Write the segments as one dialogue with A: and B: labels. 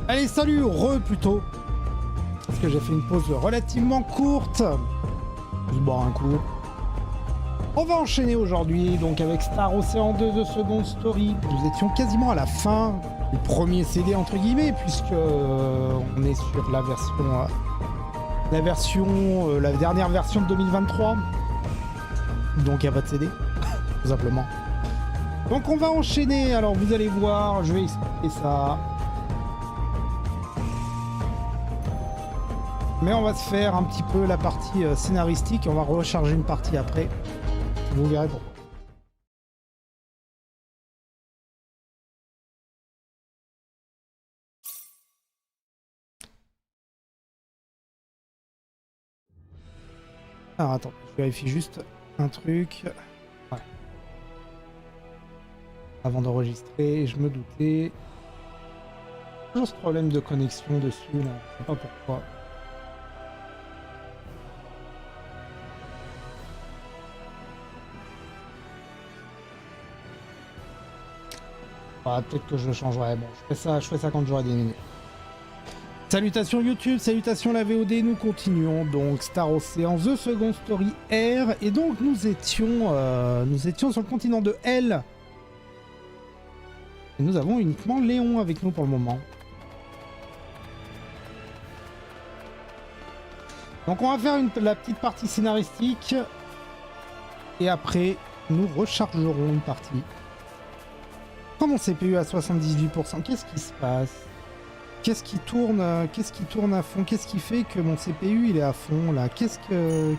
A: Allez, salut, plutôt. Parce que j'ai fait une pause relativement courte. Je bois un coup. On va enchaîner aujourd'hui donc avec Star Ocean 2 The Second Story. Nous étions quasiment à la fin du premier CD entre guillemets, puisque on est sur la dernière version de 2023. Donc il n'y a pas de CD, tout simplement. Donc on va enchaîner. Alors vous allez voir, je vais expliquer ça. Mais on va se faire un petit peu la partie scénaristique et on va recharger une partie après. Vous verrez pourquoi. Alors attends, je vérifie juste un truc. Ouais. Avant d'enregistrer, je me doutais. Toujours ce problème de connexion dessus, là. Je sais pas pourquoi. Ah, peut-être que je le changerai. Bon, je ferai ça quand j'aurai des minutes. Salutations YouTube, salutations la VOD, nous continuons donc Star Ocean The Second Story R et donc nous étions sur le continent de L. Et nous avons uniquement Léon avec nous pour le moment. Donc on va faire la petite partie scénaristique et après nous rechargerons une partie. Quand mon CPU à 78%, qu'est-ce qui se passe? Qu'est-ce qui tourne à fond? Qu'est-ce qui fait que mon CPU il est à fond là? Qu'est-ce que...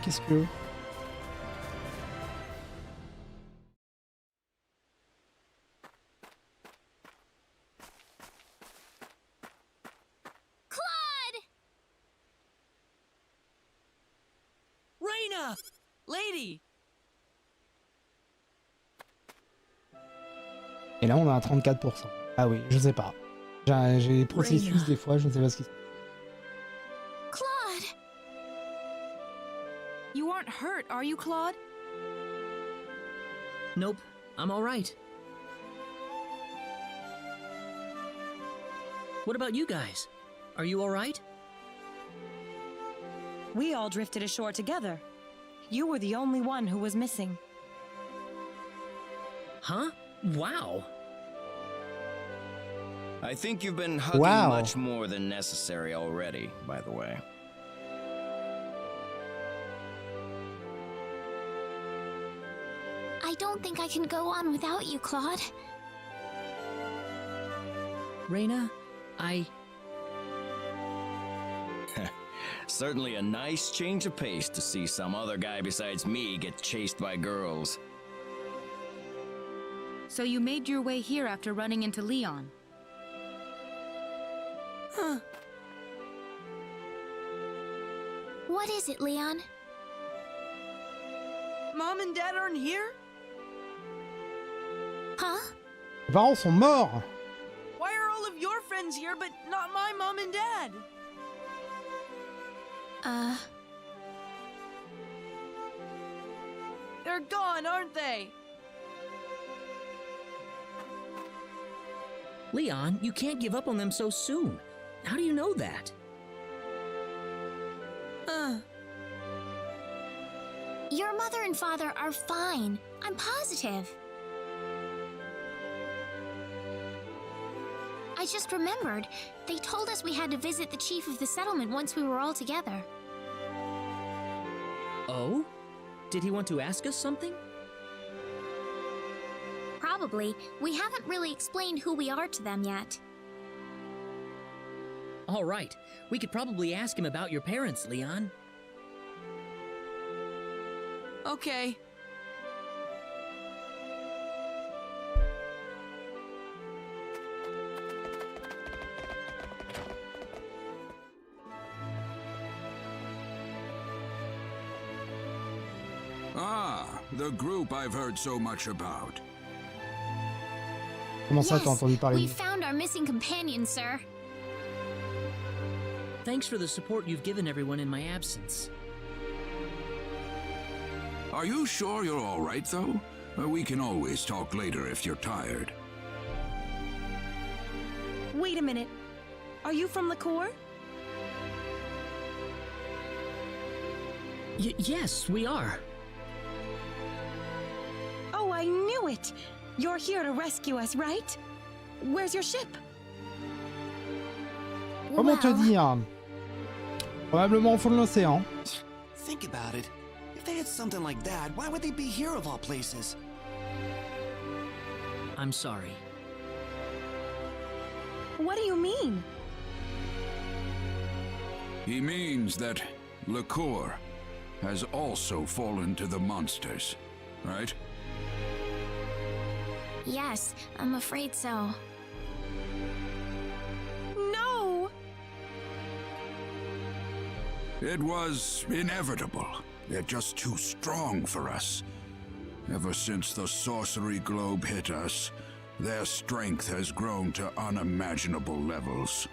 B: Claude!
C: Rena! Lady!
A: Et là on est à 34%. Ah oui, je sais pas. J'ai des processus des fois, je ne sais pas ce qui se passe.
B: Claude! You aren't hurt, are you, Claude?
C: Nope, I'm alright. What about you guys? Are you alright?
D: We all drifted ashore together. You were the only one who was missing.
C: Huh? Wow.
E: I think you've been hugging much more than necessary already, by the way.
B: I don't think I can go on without you, Claude.
C: Rena,
E: Certainly a nice change of pace to see some other guy besides me get chased by girls.
F: So you made your way here after running into Leon.
B: Huh. What is it, Leon?
C: Mom and Dad aren't here?
B: Huh?
A: Les parents sont morts.
C: Why are all of your friends here but not my mom and dad? They're gone, aren't they?
G: Leon, you can't give up on them so soon. How do you know that?
B: Your mother and father are fine. I'm positive. I just remembered. They told us we had to visit the chief of the settlement once we were all together.
G: Oh? Did he want to ask us something?
B: Probably. We haven't really explained who we are to them yet.
G: All right. We could probably ask him about your parents, Leon.
C: Okay.
H: Ah, the group I've heard so much about.
A: Comment ça, t'as entendu parler?
B: We found our missing companion, sir.
G: Thanks for the support you've given everyone in my absence.
H: Are you sure you're all right, though? We can always talk later if you're tired.
D: Wait a minute. Are you from the Corps?
G: Yes, we are.
D: Oh, I knew it! You're here to rescue us, right? Where's your ship?
A: Comment te dire? Probablement au fond de l'océan.
I: Think about it. If they had something like that, why would they be here of all places?
G: I'm sorry.
D: What do you mean?
H: He means that Liqueur has also fallen to the monsters, right?
B: Yes, I'm afraid so.
D: No!
H: It was inevitable. They're just too strong for us. Ever since the sorcery globe hit us, their strength has grown to unimaginable levels.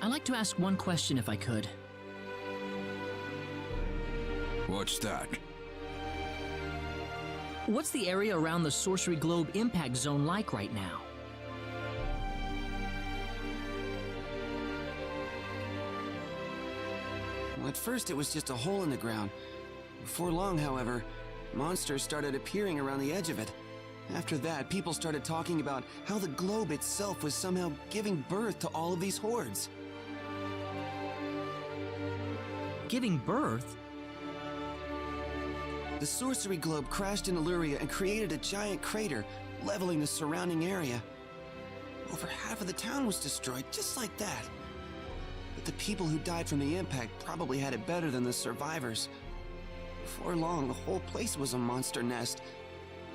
G: I'd like to ask one question if I could.
H: What's that?
G: What's the area around the Sorcery Globe impact zone like right now?
I: Well, at first it was just a hole in the ground. Before long, however, monsters started appearing around the edge of it. After that, people started talking about how the globe itself was somehow giving birth to all of these hordes.
G: Giving birth?
I: The sorcery globe crashed in Illyria and created a giant crater, leveling the surrounding area. Over half of the town was destroyed, just like that. But the people who died from the impact probably had it better than the survivors. Before long, the whole place was a monster nest.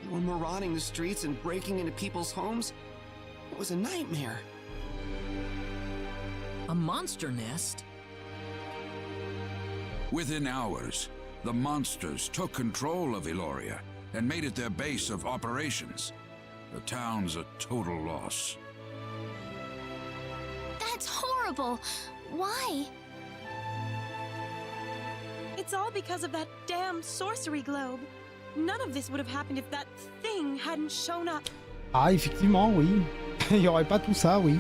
I: They were marauding the streets and breaking into people's homes. It was a nightmare.
G: A monster nest?
H: Within hours, the monsters took control of Illyria and made it their base of operations. The town's a total loss.
B: That's horrible. Why?
D: It's all because of that damn sorcery globe. None of this would have happened if that thing hadn't shown up.
A: Ah, effectivement, oui. Il n'y aurait pas tout ça, oui.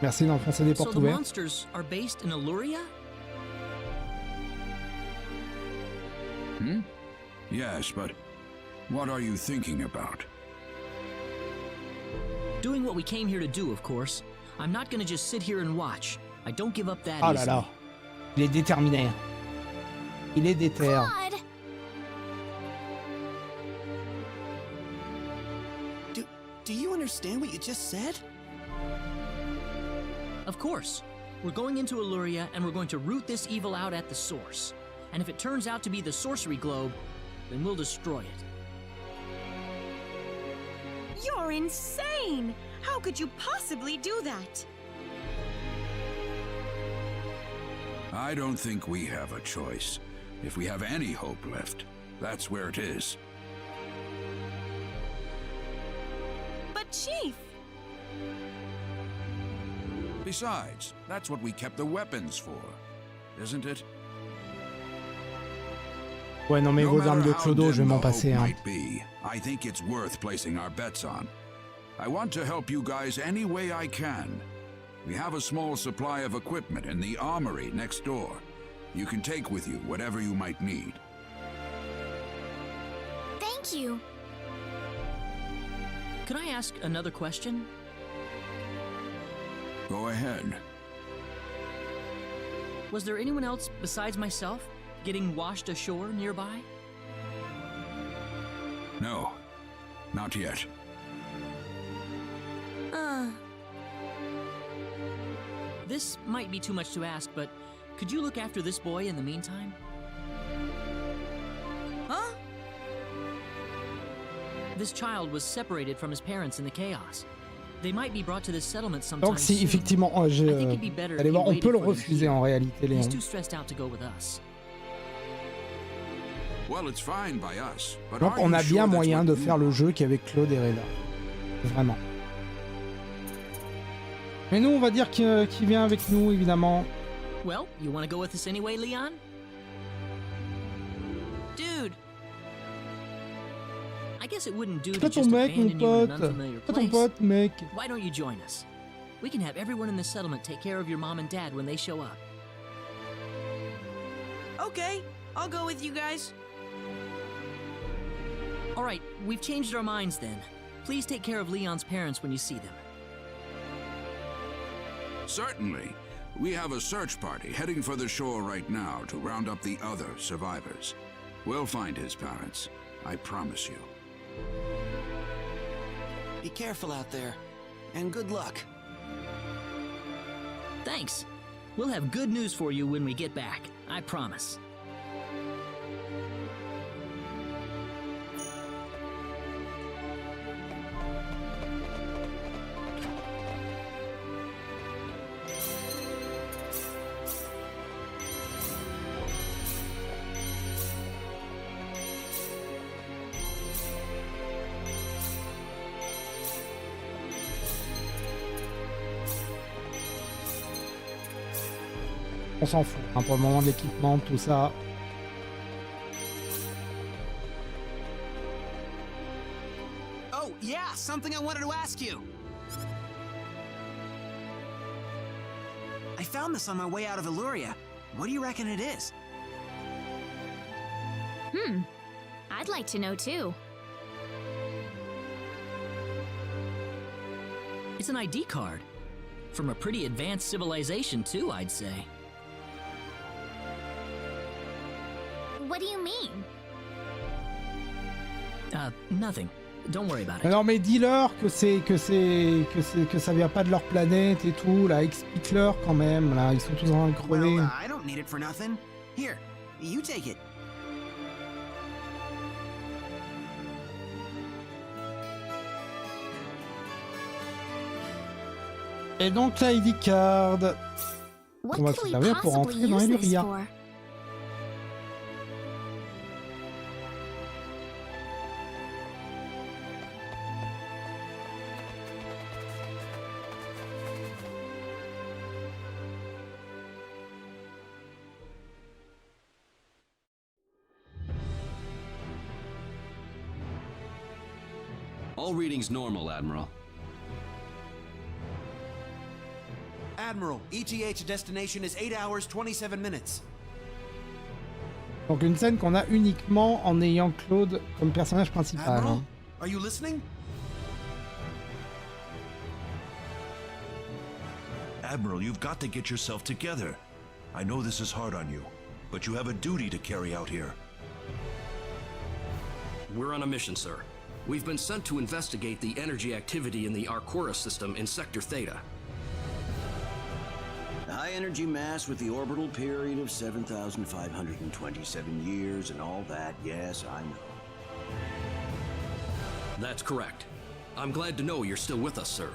A: Merci d'enfoncer des
G: So
A: portes
G: the
A: ouvertes.
G: monsters are based in Illyria?
H: Hmm? Yes, but what are you thinking about?
G: Doing what we came here to do, of course. I'm not gonna just sit here and watch. I don't give up that
A: Oh là
G: easily.
A: là. Il est déterminé. Il est déter.
B: Claude!
I: Do you understand understand what you just said?
G: Of course. We're going into Illyria and we're going to root this evil out at the source. And if it turns out to be the sorcery globe, then we'll destroy it.
D: You're insane! How could you possibly do that?
H: I don't think we have a choice. If we have any hope left, that's where it is.
D: But Chief!
H: Besides, that's what we kept the weapons for, isn't it?
A: Ouais, non mais
H: No
A: vos
H: matter
A: armes de
H: how
A: clodo, je vais
H: dim
A: m'en
H: the
A: passer.
H: hope
A: Hein.
H: might be, I think it's worth placing our bets on. I want to help you guys any way I can. We have a small supply of equipment in the armory next door. You can take with you whatever you might need.
B: Thank you.
G: Could I ask another question?
H: Go ahead.
G: Was there anyone else besides myself getting washed ashore nearby?
H: No, not yet.
G: This might be too much to ask, but could you look after this boy in the meantime?
C: Huh?
G: This child was separated from his parents in the chaos. They might be brought to this settlement sometime
A: Donc si
G: soon.
A: effectivement,
G: I think it'd be better if
A: allez
G: you
A: voir, on
G: waited
A: peut le
G: for them
A: refuser
G: here.
A: en réalité,
G: He's
A: Léon.
G: too stressed out to go with us.
H: Well, it's fine by us, but
A: Donc
H: are
A: on
H: you
A: a
H: sure
A: bien
H: that's
A: moyen
H: what
A: de
H: you
A: faire le
H: want?
A: jeu qu'avec Claude et Rena. Vraiment. Mais nous, on va dire qu'il vient avec nous, évidemment.
G: Well, you want to go with us anyway, Leon?
C: Dude,
G: I guess it wouldn't do to
A: Fais ton
G: just
A: mec, mon
G: abandon you in
A: pote.
G: an unfamiliar
A: Fais ton
G: place.
A: pote, mec.
G: Why don't you join us? We can have everyone in the settlement take care of your mom and dad when they show up.
C: okay, I'll go with you guys.
G: All right, we've changed our minds then. Please take care of Leon's parents when you see them.
H: Certainly. We have a search party heading for the shore right now to round up the other survivors. We'll find his parents. I promise you.
I: Be careful out there, and good luck.
G: Thanks. We'll have good news for you when we get back. I promise.
A: On s'en fout. Hein, pour le moment de l'équipement, tout ça.
I: Oh, yeah, something I wanted to ask you. I found this on my way out of Illyria. What do you reckon it is?
B: I'd like to know too.
G: It's an ID card. From a pretty advanced civilization, too, I'd say.
B: What do you mean?
G: Nothing. Don't worry about
A: Mais
G: it.
A: non, mais dis-leur que ça vient pas de leur planète et tout. Là, explique-leur quand même. Là, ils sont tous en train de crever.
I: Well, I don't need it for nothing. Here, you take it.
A: Et donc la ID card.
B: What
A: On va
B: could
A: se
B: we
A: servir pour
B: possibly
A: entrer dans
B: use this
A: Illyria.
B: for?
J: All readings normal, Admiral.
K: Admiral, ETH destination is 8 hours 27 minutes.
A: Donc une scène qu'on a uniquement en ayant Claude comme personnage principal.
K: Admiral,
A: Hein.
K: are you listening?
L: Admiral, you've got to get yourself together. I know this is hard on you, but you have a duty to carry out here.
J: We're on a mission, sir.
M: We've been sent to investigate the energy activity in the Arcturus system in Sector Theta.
E: The high energy mass with the orbital period of 7,527 years and all that, yes, I know.
M: That's correct. I'm glad to know you're still with us, sir.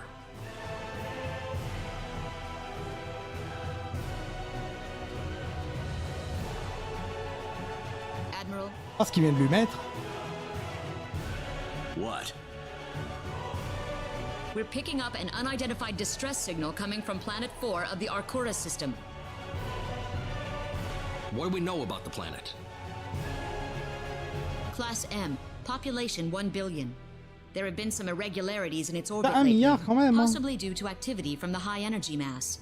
F: Admiral.
A: Parce qu'il vient de lui mettre.
E: What?
N: We're picking up an unidentified distress signal coming from Planet 4 of the Arcturus system.
M: What do we know about the planet?
N: Class M, population 1 billion. There have been some irregularities in its orbit
A: Un
N: lately,
A: milliard quand même, hein.
N: possibly due to activity from the high energy mass.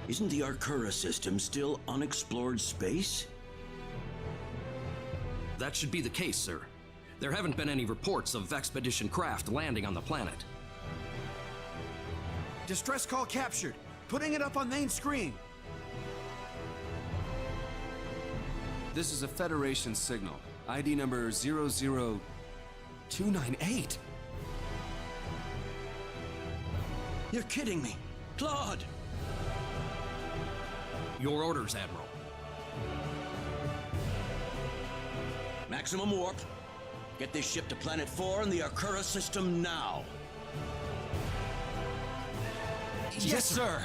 E: Isn't the Arcturus system still unexplored space?
M: That should be the case, sir. There haven't been any reports of expedition craft landing on the planet.
K: Distress call captured. Putting it up on main screen. This is a Federation signal. ID number 00298.
E: You're kidding me. Claude!
M: Your orders, Admiral.
E: Maximum warp. Get this ship to Planet 4 in the Arcturus system now.
K: Yes, sir.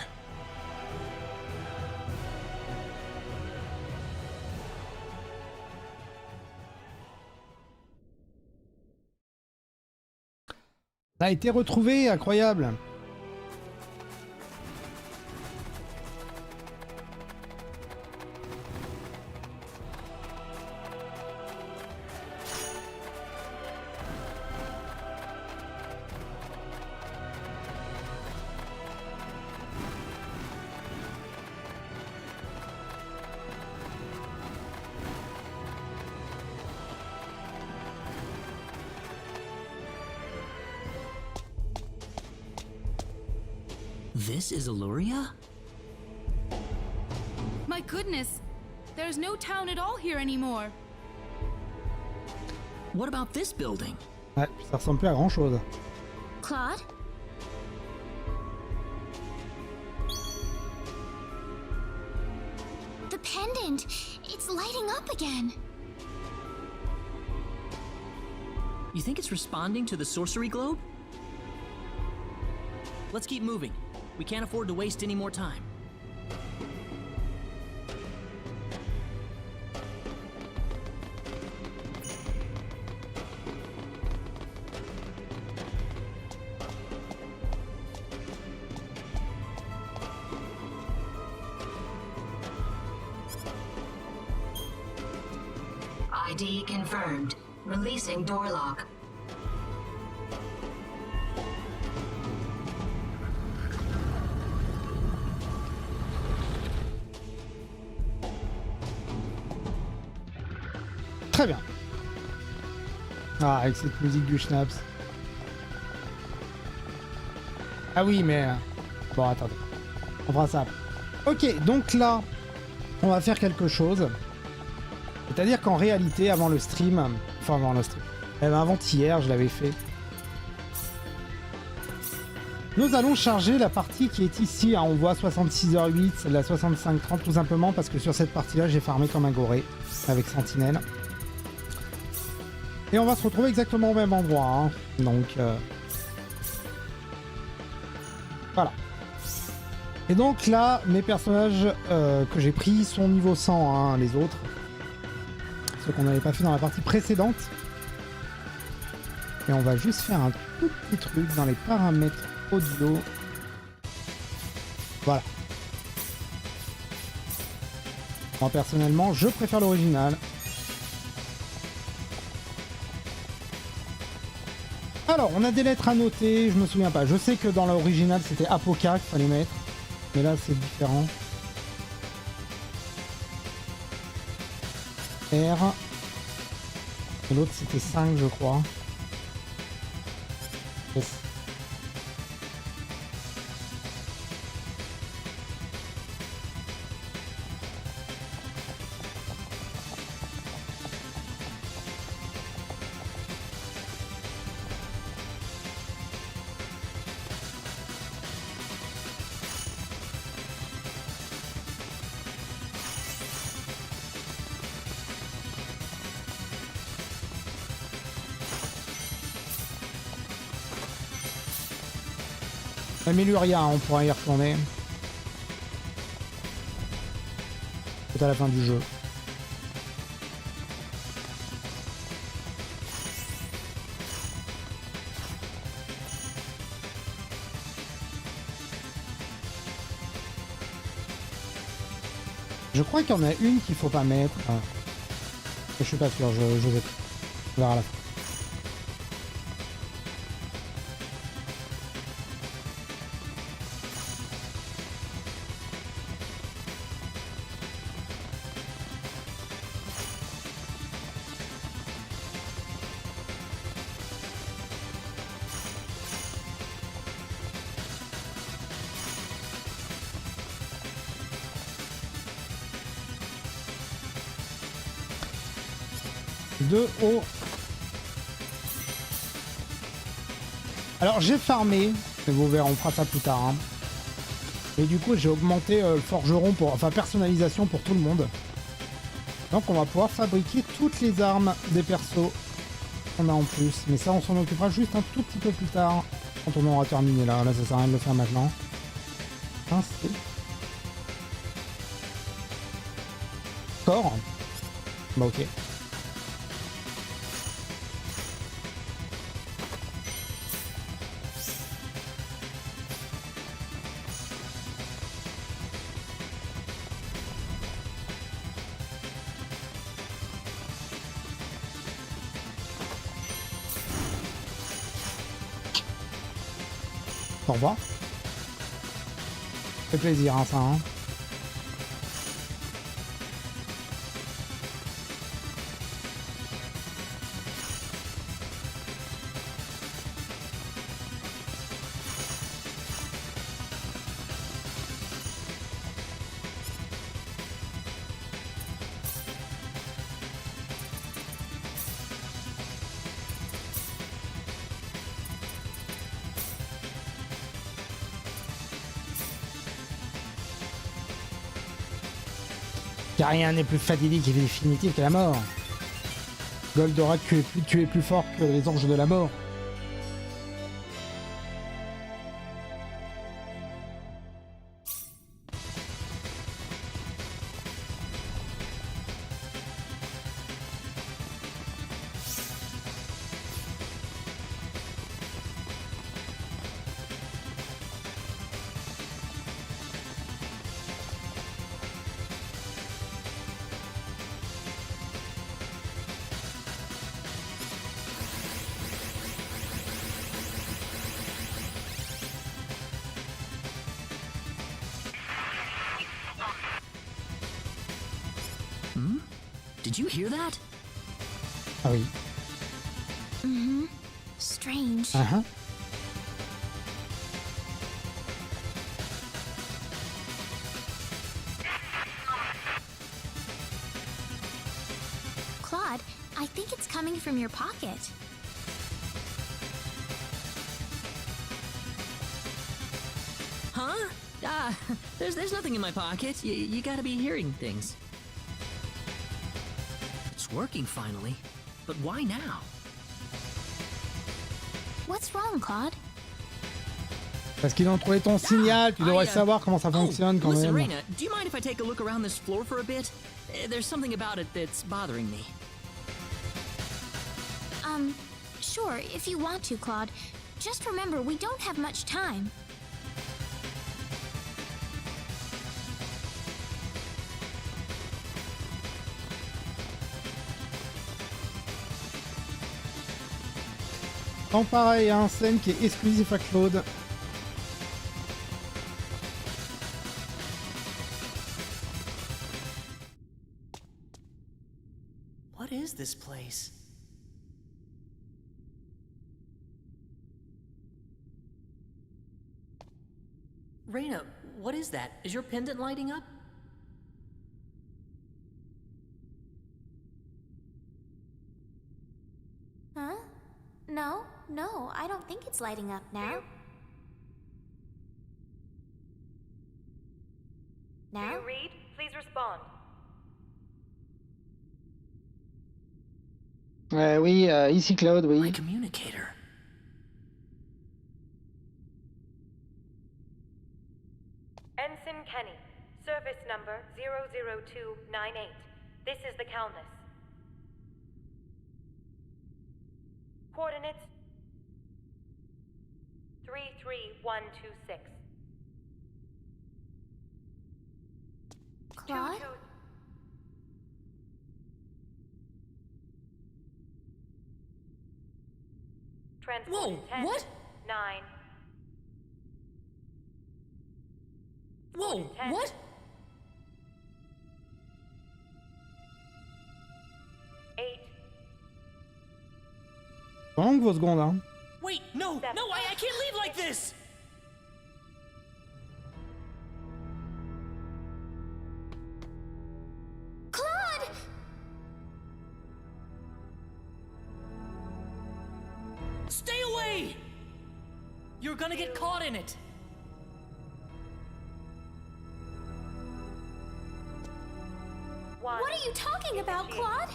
A: Ça a été retrouvé, incroyable.
G: This is Illyria?
F: My goodness! There's no town at all here anymore.
G: What about this building?
A: Ouais, ça ressemble plus à grand chose.
B: Claude? The pendant! It's lighting up again!
G: You think it's responding to the sorcery globe? Let's keep moving. We can't afford to waste any more time.
N: ID confirmed. Releasing door lock.
A: Très bien. Ah, avec cette musique du Schnaps. Ah oui, mais... Bon, attendez. On fera ça. Ok, donc là, on va faire quelque chose. C'est-à-dire qu'en réalité, avant le stream... Enfin, avant le stream. Avant-hier, je l'avais fait. Nous allons charger la partie qui est ici. Hein, on voit 66h08, c'est de la 65-30, tout simplement parce que sur cette partie-là, j'ai farmé comme un goré avec Sentinelle. Et on va se retrouver exactement au même endroit. Hein. Donc, voilà. Et donc là, mes personnages que j'ai pris sont niveau 100, hein, les autres. Ceux qu'on n'avait pas fait dans la partie précédente. Et on va juste faire un tout petit truc dans les paramètres audio. Voilà. Moi, personnellement, je préfère l'original. Alors, on a des lettres à noter, je me souviens pas. Je sais que dans l'original, c'était Apoca qu'il fallait mettre. Mais là, c'est différent. R. Et l'autre, c'était 5, je crois. Yes. Améluria, on pourra y retourner. C'est à la fin du jeu. Je crois qu'il y en a une qu'il faut pas mettre. Je suis pas sûr, je vais. On verra à la fin. De haut. Alors j'ai farmé, mais vous verrez, on fera ça plus tard. Hein. Et du coup j'ai augmenté le forgeron pour, enfin personnalisation pour tout le monde. Donc on va pouvoir fabriquer toutes les armes des persos qu'on a en plus. Mais ça on s'en occupera juste un tout petit peu plus tard, quand on aura terminé là. Là ça sert à rien de le faire maintenant. Hein, c'est... Corps. Bah ok. Au revoir. Ça fait plaisir, hein, ça. Hein. Car rien n'est plus fatidique et définitif que la mort. Goldorak, tu es plus fort que les anges de la mort.
G: Did you hear that?
A: Ah oui.
B: Mm-hmm. Strange.
A: Uh-huh.
B: Claude, I think it's coming from your pocket.
G: Huh? There's nothing in my pocket. You gotta be hearing things. It's working finally. But why now?
B: What's wrong, Claude?
A: Parce qu'ils ont trouvé ton signal, tu devrais savoir comment ça fonctionne quand
G: listen,
A: même.
G: Rena, do you mind if I take a look around this floor for a bit? There's something about it that's bothering me.
B: Sure, if you want to, Claude. Just remember, we don't have much time.
A: Donc pareil, un scène qui est exclusif à Claude.
G: What is this place? Rena, what is that? Is your pendant lighting up?
B: Huh? No, I don't think it's lighting up now. Now?
O: Do you read? Please respond.
A: Oui, ici Claude, oui.
G: Communicator.
O: Ensign Kenny, service number 00298. This is the Calnus. Coordinates 33126.
B: Claude?
G: Whoa,
O: 10,
G: what?
O: 9.
G: Whoa,
O: 10.
G: what?
O: 8.
A: Pendant que vos secondes, hein.
G: Wait, no, I can't leave like this!
B: Claude!
G: Stay away! You're gonna get caught in it.
O: One.
B: What are you talking about, Claude?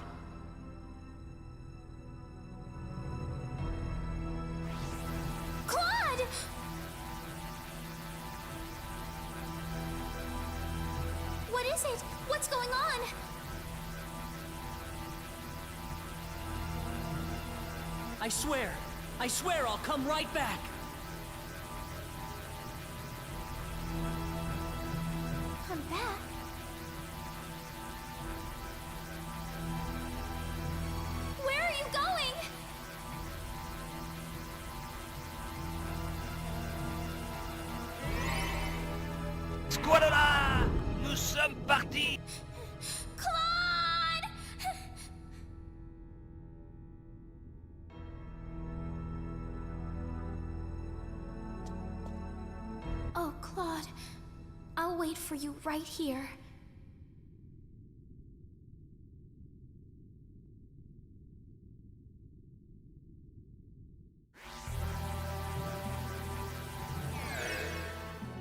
B: Claude! What is it? What's going on?
G: I swear I'll come right back.
B: Come back? Where are you going?
P: Squadra! Nous sommes partis!
B: Claude! Oh, Claude. I'll wait for you right here.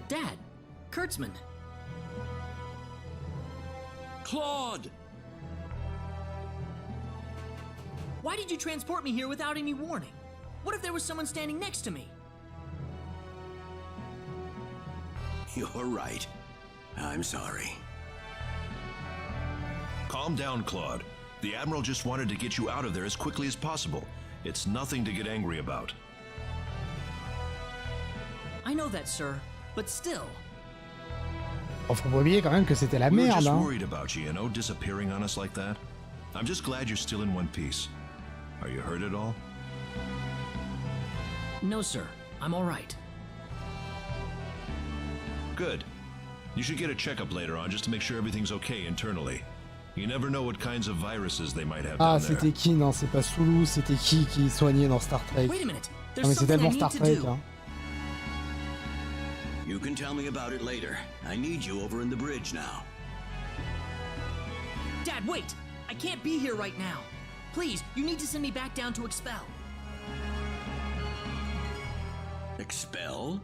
G: Dad, Kurtzman.
E: Claude!
G: Why did you transport me here without any warning? What if there was someone standing next to me?
E: You're right. I'm sorry.
L: Calm down, Claude. The Admiral just wanted to get you out of there as quickly as possible. It's nothing to get angry about.
G: I know that, sir, but still.
A: Oh, faut pas oublier quand même que c'était la
L: We were
A: merde,
L: just
A: hein.
L: worried about you, disappearing on us like that. I'm just glad you're still in one piece. Are you hurt at all?
G: No, sir. I'm all right.
L: Good. You should get a checkup later on just to make sure everything's okay internally. You never know what kinds of viruses they might have
A: Ah,
L: down there.
A: c'était qui? Non, c'est pas Sulu, c'était qui soignait dans Star Trek?
G: Wait a minute.
A: Non,
G: There's
A: mais c'est
G: something I
A: tellement
G: need
A: Star
G: to
A: Trek,
G: do.
A: hein.
E: You can tell me about it later. I need you over in the bridge now.
G: Dad, wait! I can't be here right now. Please, you need to send me back down to Expel.
E: Expel?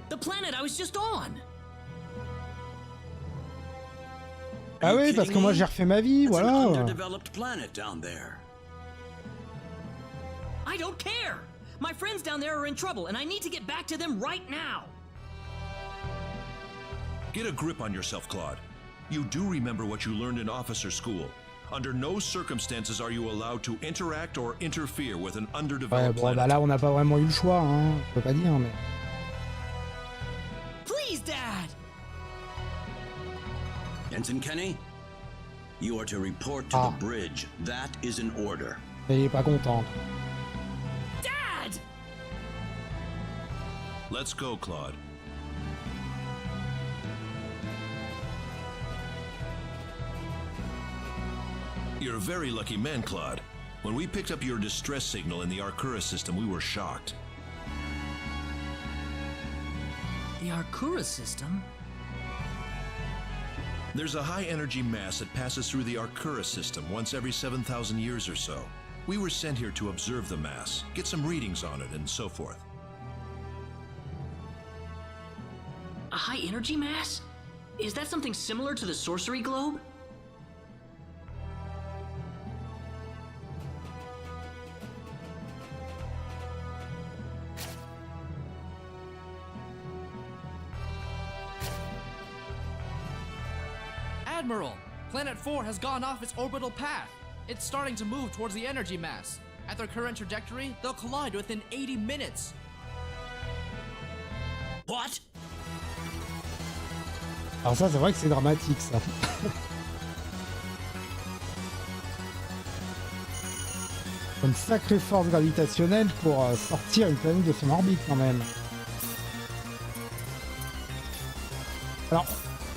G: The planet I was just on!
A: Ah oui, parce que moi j'ai refait ma vie,
E: It's an
A: voilà.
E: underdeveloped planet down there.
G: I don't care! My friends down there are in trouble, and I need to get back to them right now!
L: Get a grip on yourself, Claude. You do remember what you learned in officer school. Under no circumstances are you allowed to interact or interfere with an
A: Ouais,
L: underdeveloped
A: bon,
L: planet.
A: bah là on n'a pas vraiment eu le choix, hein. Je peux pas dire, mais.
G: Please, Dad!
E: Ensign Kenny, you are to report to
A: Ah.
E: the bridge. That is an order.
A: Elle est pas contente.
G: Dad!
L: Let's go, Claude. You're a very lucky man, Claude. When we picked up your distress signal in the Arcura system, we were shocked.
G: The Arcura system?
L: There's a high-energy mass that passes through the Arcura system once every 7,000 years or so. We were sent here to observe the mass, get some readings on it, and so forth.
G: A high energy mass? Is that something similar to the sorcery globe?
Q: Admiral! Planet 4 has gone off its orbital path. It's starting to move towards the energy mass. At their current trajectory, they'll collide within 80 minutes.
M: What?
A: Alors ça, c'est vrai que c'est dramatique, ça. Une sacrée force gravitationnelle pour sortir une planète de son orbite, quand même. Alors,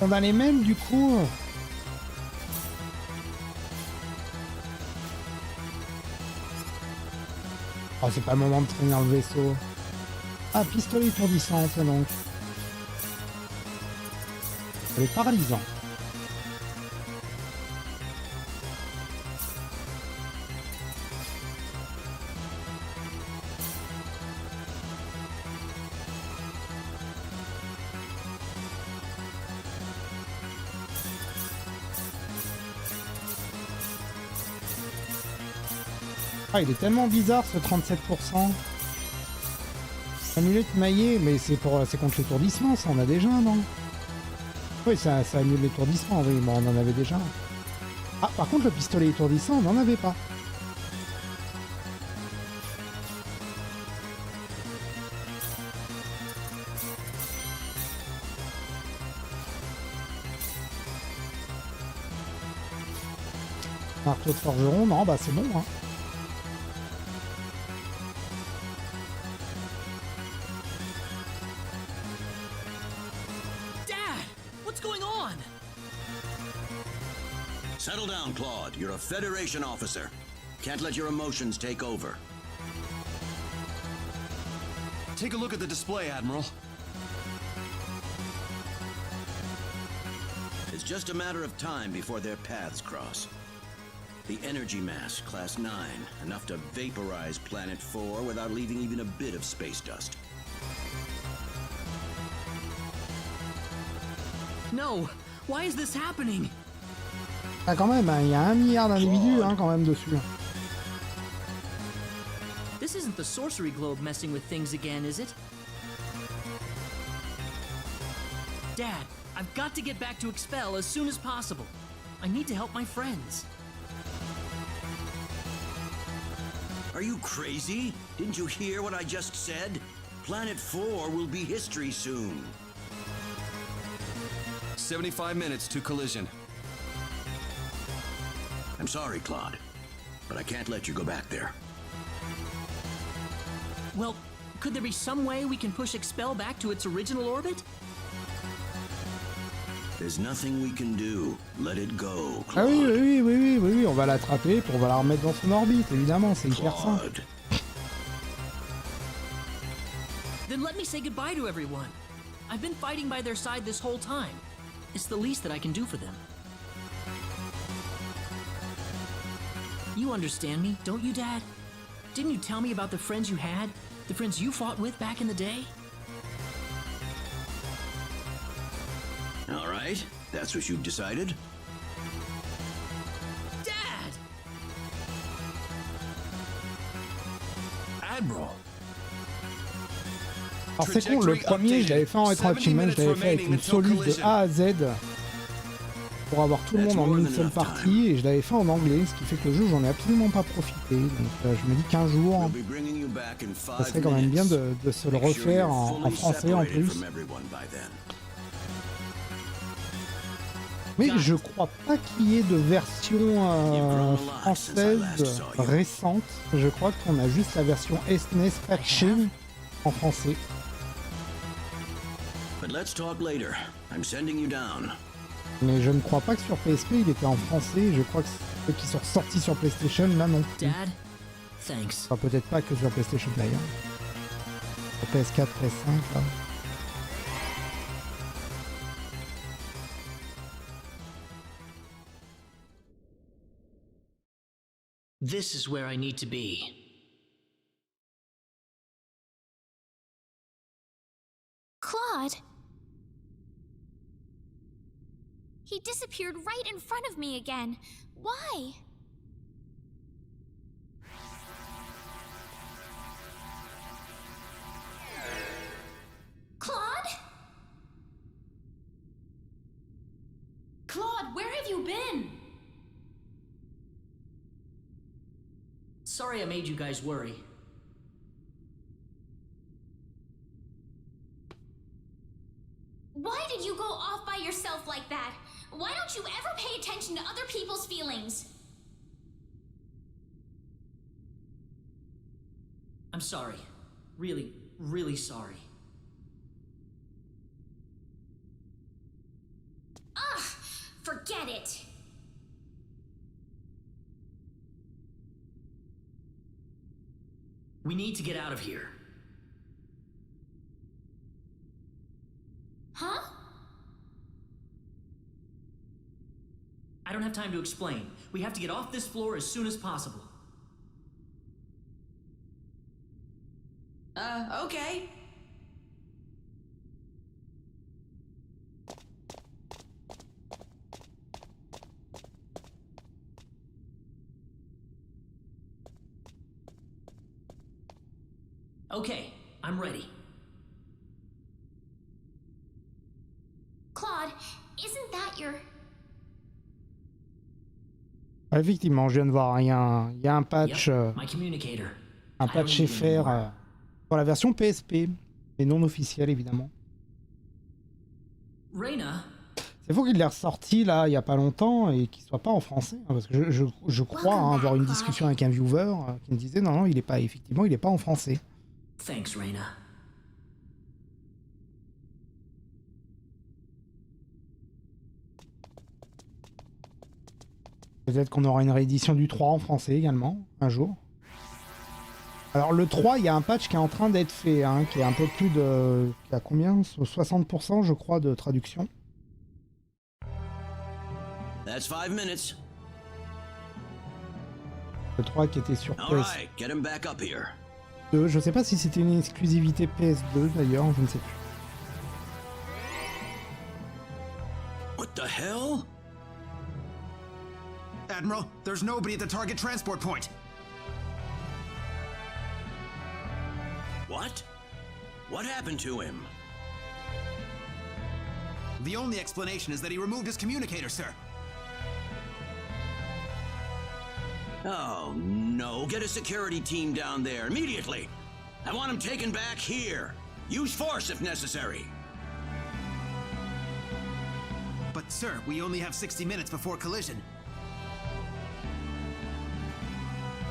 A: on a les mêmes, du coup... Oh, c'est pas le moment de traîner dans le vaisseau. Ah, pistolet étourdissant, ça donc. Elle est paralysant. Ah, il est tellement bizarre ce 37%. Amulette maillée, mais c'est contre l'étourdissement, ça on a déjà, non? Oui, ça annule l'étourdissement, oui, bon, on en avait déjà. Ah, par contre, le pistolet étourdissant, on n'en avait pas. Marteau de forgeron, non, bah c'est bon, hein.
E: Settle down, Claude. You're a Federation officer. Can't let your emotions take over.
K: Take a look at the display, Admiral.
E: It's just a matter of time before their paths cross. The energy mass, Class 9, enough to vaporize Planet 4 without leaving even a bit of space dust.
G: No! Why is this happening?
A: Ah, quand même, il y a 1 milliard d'individus, hein, quand même, dessus.
G: This isn't the sorcery globe messing with things again, is it? Dad, I've got to get back to Expel as soon as possible. I need to help my friends.
E: Are you crazy? Didn't you hear what I just said? Planet 4 will be history soon.
J: 75 minutes to collision.
E: I'm sorry, Claude, but I can't let you go back there.
G: Well, could there be some way we can push Expel back to its original orbit?
E: There's nothing we can do. Let it go,
A: Ah
E: Claude.
A: oui, on va l'attraper, puis on va la remettre dans son orbite, évidemment, c'est hyper simple.
G: Then let me say goodbye to everyone. I've been fighting by their side this whole time. It's the least that I can do for them. You understand me, don't you, Dad? Didn't you tell me about the friends you had? The friends you fought with back in the day?
E: All right, that's what you've decided?
G: Dad!
L: Admiral!
A: Alors c'est con, le premier, je l'avais fait en rétroactivement, je l'avais fait avec une soluce de A à Z pour avoir tout le monde en une seule partie, et je l'avais fait en anglais, ce qui fait que le jeu, j'en ai absolument pas profité. Donc je me dis qu'un jour, ça serait quand même bien de se le refaire en français en plus. Mais je crois pas qu'il y ait de version française récente. Je crois qu'on a juste la version SNES patchée en français. Mais je ne crois pas que sur PSP il était en français. Je crois que ceux qui sont sortis sur PlayStation là non plus.
G: Dad, thanks.
A: Enfin, peut-être pas que sur PlayStation d'ailleurs. Sur PS4, PS5 là.
G: This is where I need to be.
B: Claude! He disappeared right in front of me again. Why? Claude?
F: Claude, where been?
G: Sorry I made you guys worry.
B: Why did you go off by yourself like that? Why don't you ever pay attention to other people's feelings?
G: I'm sorry. Really, really sorry.
B: Ugh! Forget it!
G: We need to get out of here.
B: Huh?
G: I don't have time to explain. We have to get off this floor as soon as possible.
C: Okay.
G: Okay, I'm ready.
B: Claude, isn't that your...
A: Effectivement, je viens de voir, il y a un patch,
G: My communicator.
A: un patch FR pour la version PSP, mais non officielle évidemment.
G: Rena.
A: C'est faux qu'il l'ait ressorti là il y a pas longtemps et qu'il soit pas en français, hein, parce que je crois avoir une discussion avec un viewer qui me disait non, il est pas, effectivement, il est pas en français.
G: Thanks, Rena.
A: Peut-être qu'on aura une réédition du 3 en français également, un jour. Alors le 3, il y a un patch qui est en train d'être fait, hein, qui est un peu plus de... qui a combien? 60% je crois de traduction.
E: That's 5 minutes.
A: Le 3 qui était sur
E: All right, get him back up here.
A: PS2. Je sais pas si c'était une exclusivité PS2 d'ailleurs, je ne sais plus.
E: What the hell?
K: Admiral, there's nobody at the target transport point.
E: What? What happened to him?
K: The only explanation is that he removed his communicator, sir.
E: Oh, no. Get a security team down there immediately. I want him taken back here. Use force if necessary.
K: But, sir, we only have 60 minutes before collision.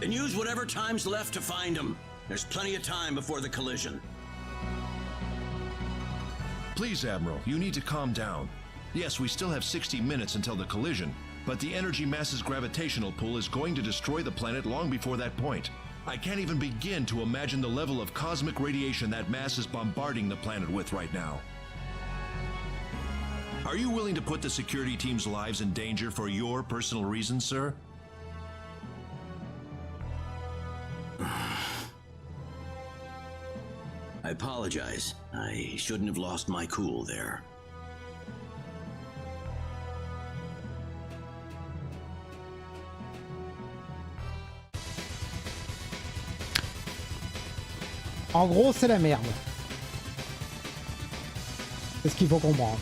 E: Then use whatever time's left to find him. There's plenty of time before the collision.
L: Please, Admiral, you need to calm down. Yes, we still have 60 minutes until the collision, but the energy mass's gravitational pull is going to destroy the planet long before that point. I can't even begin to imagine the level of cosmic radiation that mass is bombarding the planet with right now. Are you willing to put the security team's lives in danger for your personal reasons, sir?
E: I apologize. I shouldn't have lost my cool there.
A: En gros, c'est la merde. C'est ce qu'il faut comprendre.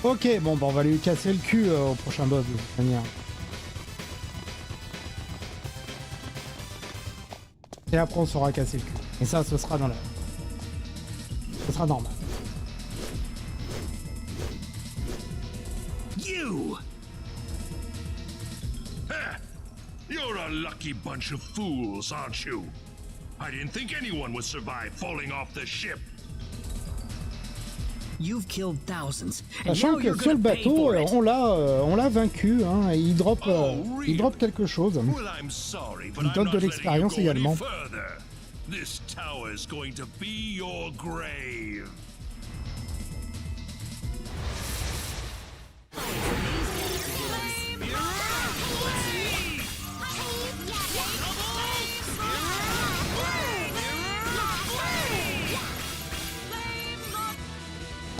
A: Ok, bon, bah on va lui casser le cul au prochain boss de toute manière. Et après on saura casser le cul. Et ça, ce sera dans la... Ce sera normal.
L: You! Ha! You're a lucky bunch of fools, aren't you? I didn't think anyone would survive falling off the ship.
G: You've killed thousands.
A: Sachant que sur le bateau, on l'a vaincu, hein, et il drop quelque chose. Il donne de l'expérience également.
L: This tower is going to be your grave.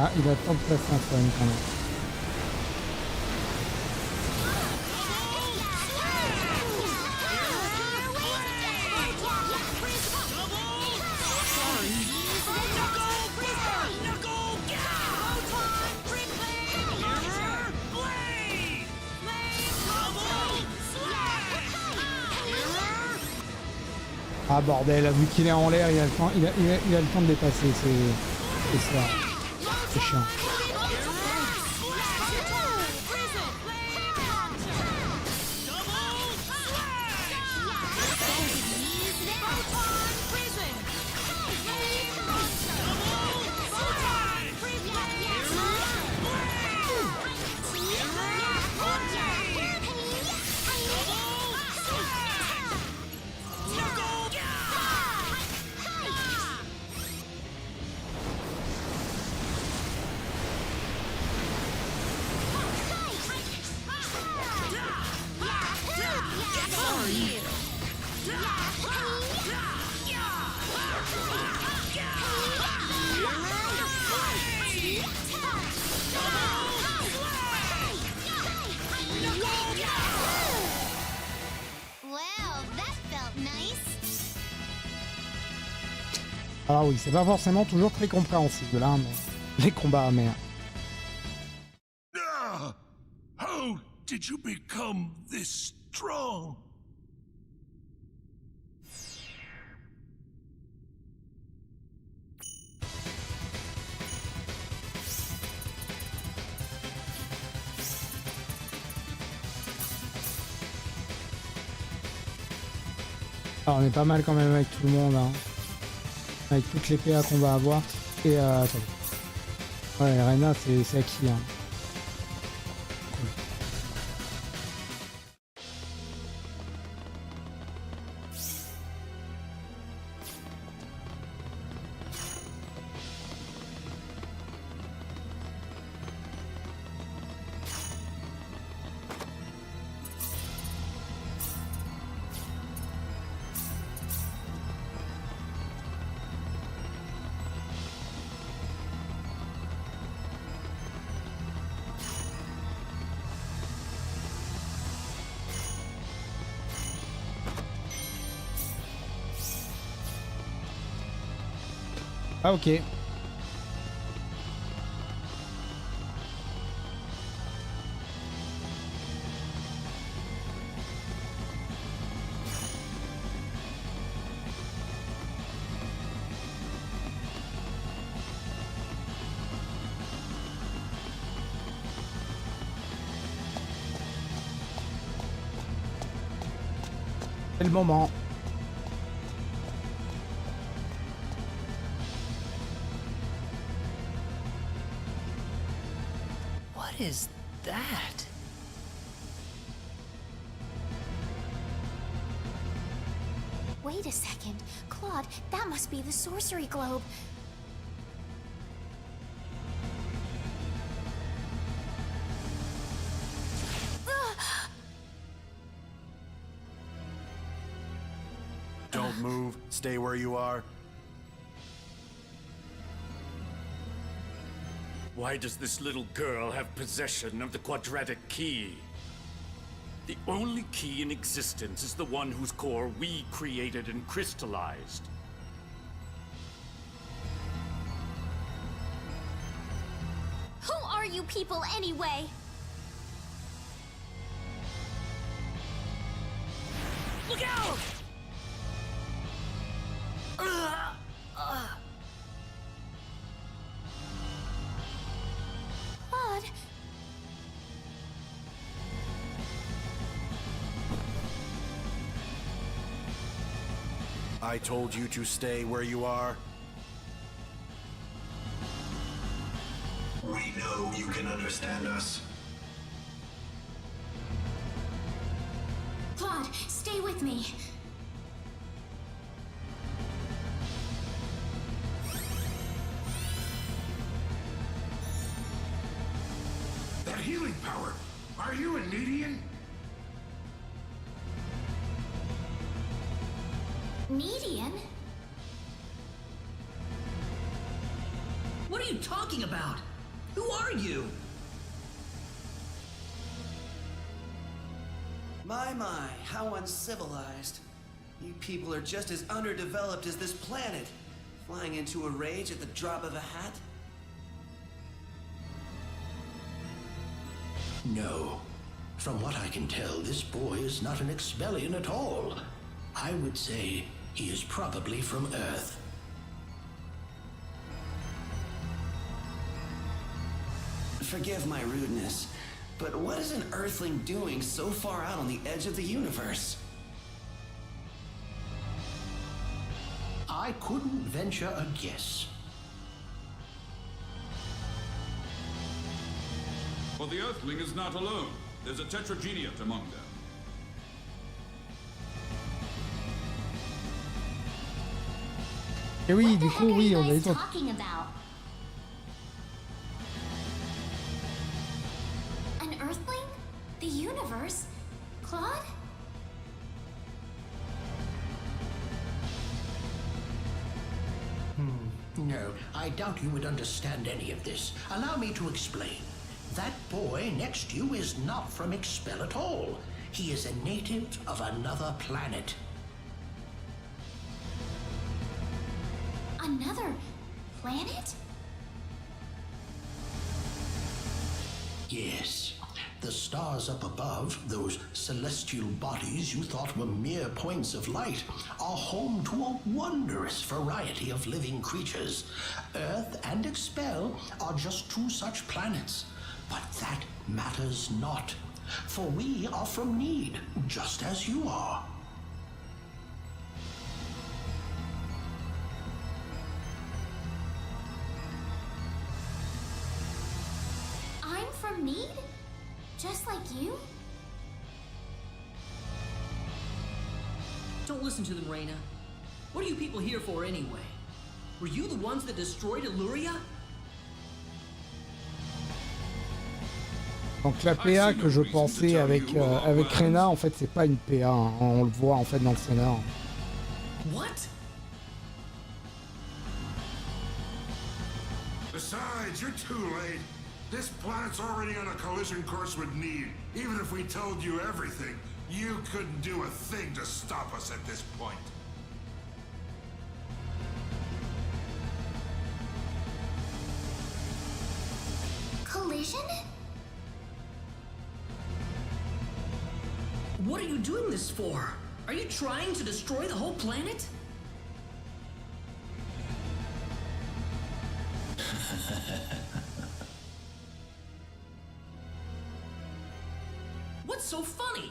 A: Ah, il a le temps de placer un fun quand même. Ah bordel, vu qu'il est en l'air, il a le temps, il a le temps de dépasser, c'est ça. C'est chiant. Alors oui, c'est pas forcément toujours très compréhensible, hein, mais les combats, mais...
H: How did you become this strong?
A: Alors, on est pas mal quand même avec tout le monde, hein. Avec toutes les PA qu'on va avoir. Et attendez. Ouais, Rena, c'est acquis, hein. Cool. Ah ok. C'est le moment.
G: What is that?
B: Wait a second. Claude, that must be the sorcery globe.
K: Don't move. Stay where you are.
R: Why does this little girl have possession of the quadratic key? The only key in existence is the one whose core we created and crystallized.
B: Who are you people anyway?
C: Look out!
B: Claude.
K: I told you to stay where you are.
S: We know you can understand us.
B: Claude, stay with me.
H: That healing power. Are you a Nedian?
B: Median?
G: What are you talking about?
M: Who are you?
I: My, how uncivilized. You people are just as underdeveloped as this planet. Flying into a rage at the drop of a hat?
T: No. From what I can tell, this boy is not an Expellion at all. I would say he is probably from Earth.
I: Forgive my rudeness, but what is an Earthling doing so far out on the edge of the universe?
T: I couldn't venture a guess.
H: Well, the Earthling is not alone. There's a tetrageniate among them.
A: Et oui, du coup, oui, on a eu...
B: talking about? An Earthling? The universe? Claude?
T: No, I doubt you would understand any of this. Allow me to explain. That boy next to you is not from Expel at all. He is a native of another planet.
B: Another planet?
T: Yes. The stars up above, those celestial bodies you thought were mere points of light, are home to a wondrous variety of living creatures. Earth and Expel are just two such planets. But that matters not, for we are from need, just as you are.
B: I'm from Need? Just like you?
G: Don't listen to them, Rena. What are you people here for anyway? Were you the ones that destroyed Illuria?
A: Donc la PA que je pensais avec Rena, en fait, c'est pas une PA. Hein. On le voit en fait dans le scénar.
M: What?
H: Besides, you're too late. This planet's already on a collision course with Need. Even if we told you everything, you couldn't do a thing to stop us at this point.
B: Collision?
G: What are you doing this for? Are you trying to destroy the whole planet? What's so funny?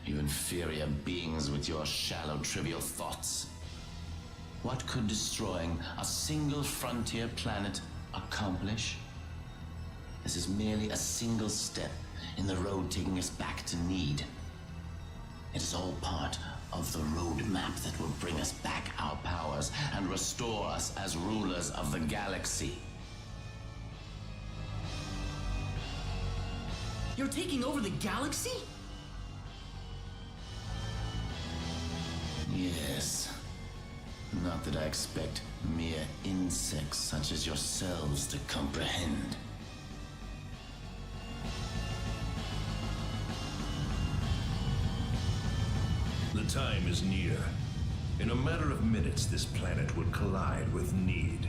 T: You inferior beings with your shallow, trivial thoughts. What could destroying a single frontier planet accomplish? This is merely a single step in the road taking us back to Need. It is all part of the roadmap that will bring us back our powers and restore us as rulers of the galaxy.
G: You're taking over the galaxy?
T: Yes. Not that I expect mere insects such as yourselves to comprehend.
L: The time is near. In a matter of minutes, this planet will collide with Need.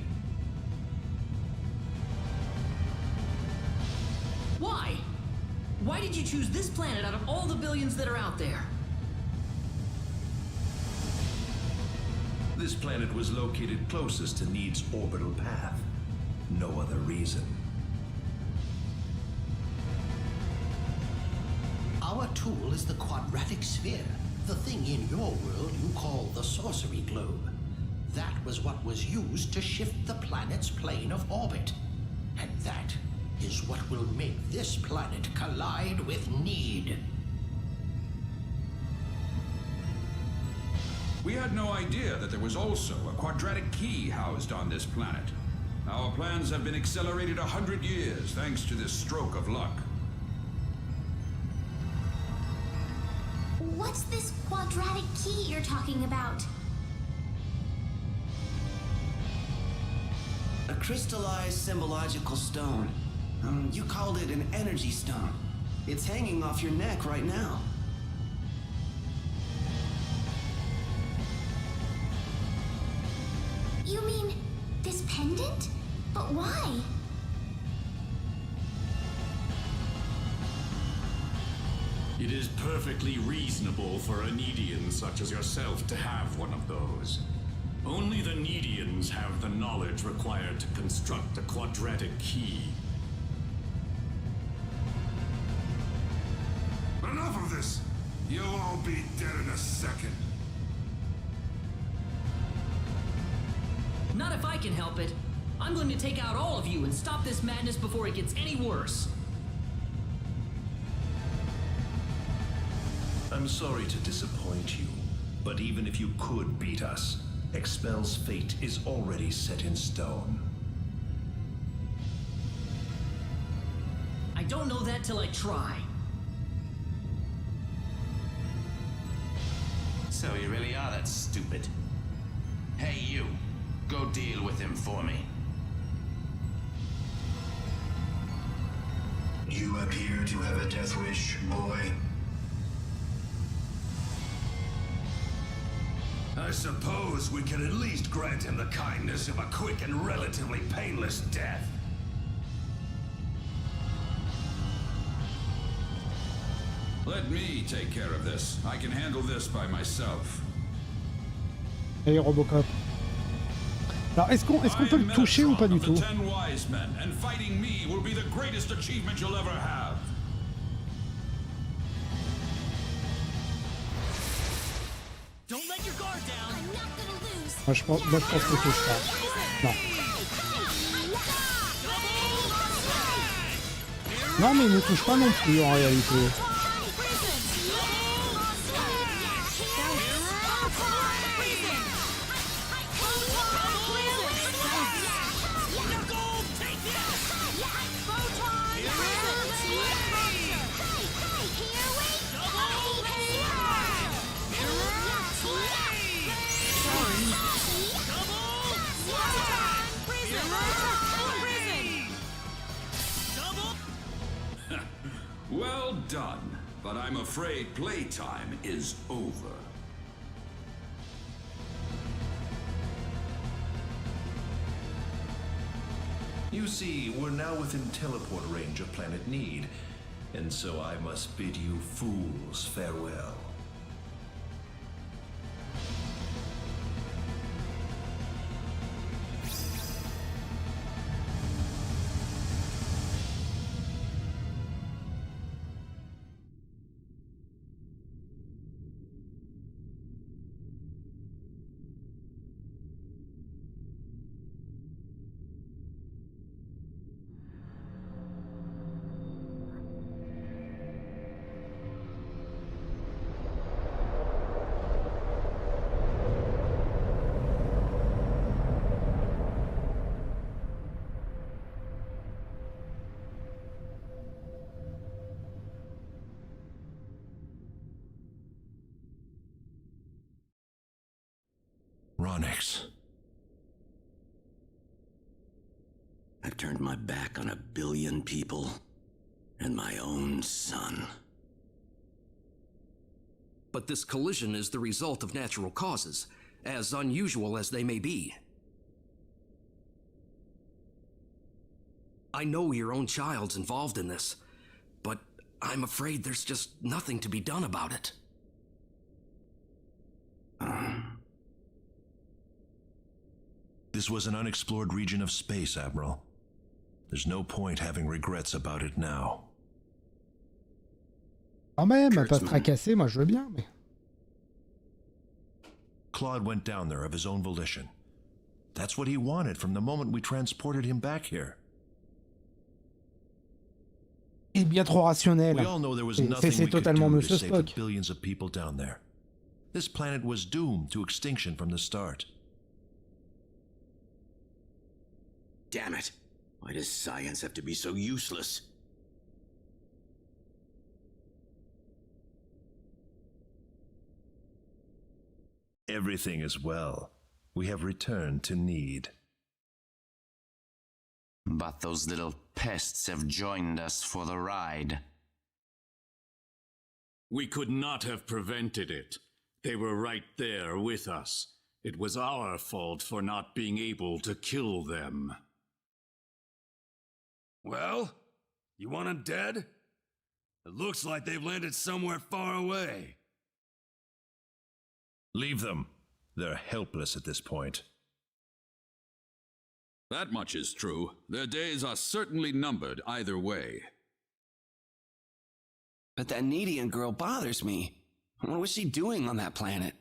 G: Why? Why did you choose this planet out of all the billions that are out there?
L: This planet was located closest to Need's orbital path. No other reason.
T: Our tool is the quadratic sphere, the thing in your world you call the sorcery globe. That was what was used to shift the planet's plane of orbit. And that is what will make this planet collide with Need.
H: We had no idea that there was also a quadratic key housed on this planet. Our plans have been accelerated 100 years thanks to this stroke of luck.
B: What's this quadratic key you're talking about?
I: A crystallized symbological stone. You called it an energy stone. It's hanging off your neck right now.
B: You mean this pendant? But why?
R: It is perfectly reasonable for a Needian such as yourself to have one of those. Only the Needians have the knowledge required to construct a quadratic key.
H: Enough of this! You'll all be dead in a second.
G: Not if I can help it. I'm going to take out all of you and stop this madness before it gets any worse.
L: I'm sorry to disappoint you, but even if you could beat us, Expel's fate is already set in stone.
G: I don't know that till I try.
T: So you really are that stupid. Hey, you. Go deal with him for me.
S: You appear to have a death wish, boy.
H: I suppose we can at least grant him the kindness of a quick and relatively painless death.
U: Let me take care of this. I can handle this by myself.
A: Hey Robocop. Alors est-ce qu'on peut le toucher ou pas du tout?
U: Ten wise men, and fighting me will be the greatest achievement you'll ever have.
C: Don't let your guard down. I'm not gonna lose.
A: Moi je pense que je touche pas. Non. Non mais il ne touche pas non plus en réalité.
U: Well done, but I'm afraid playtime is over.
L: You see, we're now within teleport range of Planet Need, and so I must bid you fools farewell.
E: Enix. I've turned my back on 1 billion people and my own son.
M: But this collision is the result of natural causes, as unusual as they may be. I know your own child's involved in this, but I'm afraid there's just nothing to be done about it.
L: This was an unexplored region of space, Admiral. There's no point having regrets about it now.
A: Quand même, pas se tracasser, moi je veux bien, mais...
L: Claude went down there of his own volition. That's what he wanted from the moment we transported him back here.
A: Il est bien trop rationnel.
L: We all know there was nothing we could
A: totalement
L: do
A: Monsieur
L: to save the
A: Spock.
L: billions of people down there. This planet was doomed to extinction from the start.
E: Damn it! Why does science have to be so useless?
L: Everything is well. We have returned to Need.
T: But those little pests have joined us for the ride.
R: We could not have prevented it. They were right there with us. It was our fault for not being able to kill them.
D: Well, you want them dead? It looks like they've landed somewhere far away.
L: Leave them. They're helpless at this point.
U: That much is true. Their days are certainly numbered either way.
I: But that Nidian girl bothers me. What was she doing on that planet?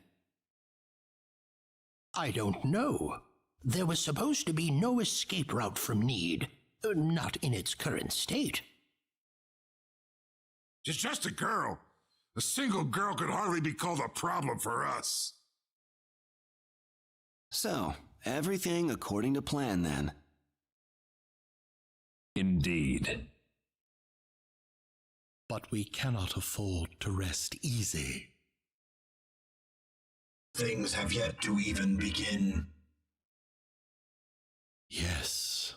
V: I don't know. There was supposed to be no escape route from Need. Not in its current state.
H: She's just a girl. A single girl could hardly be called a problem for us.
I: So, everything according to plan then.
L: Indeed.
V: But we cannot afford to rest easy.
S: Things have yet to even begin.
V: Yes.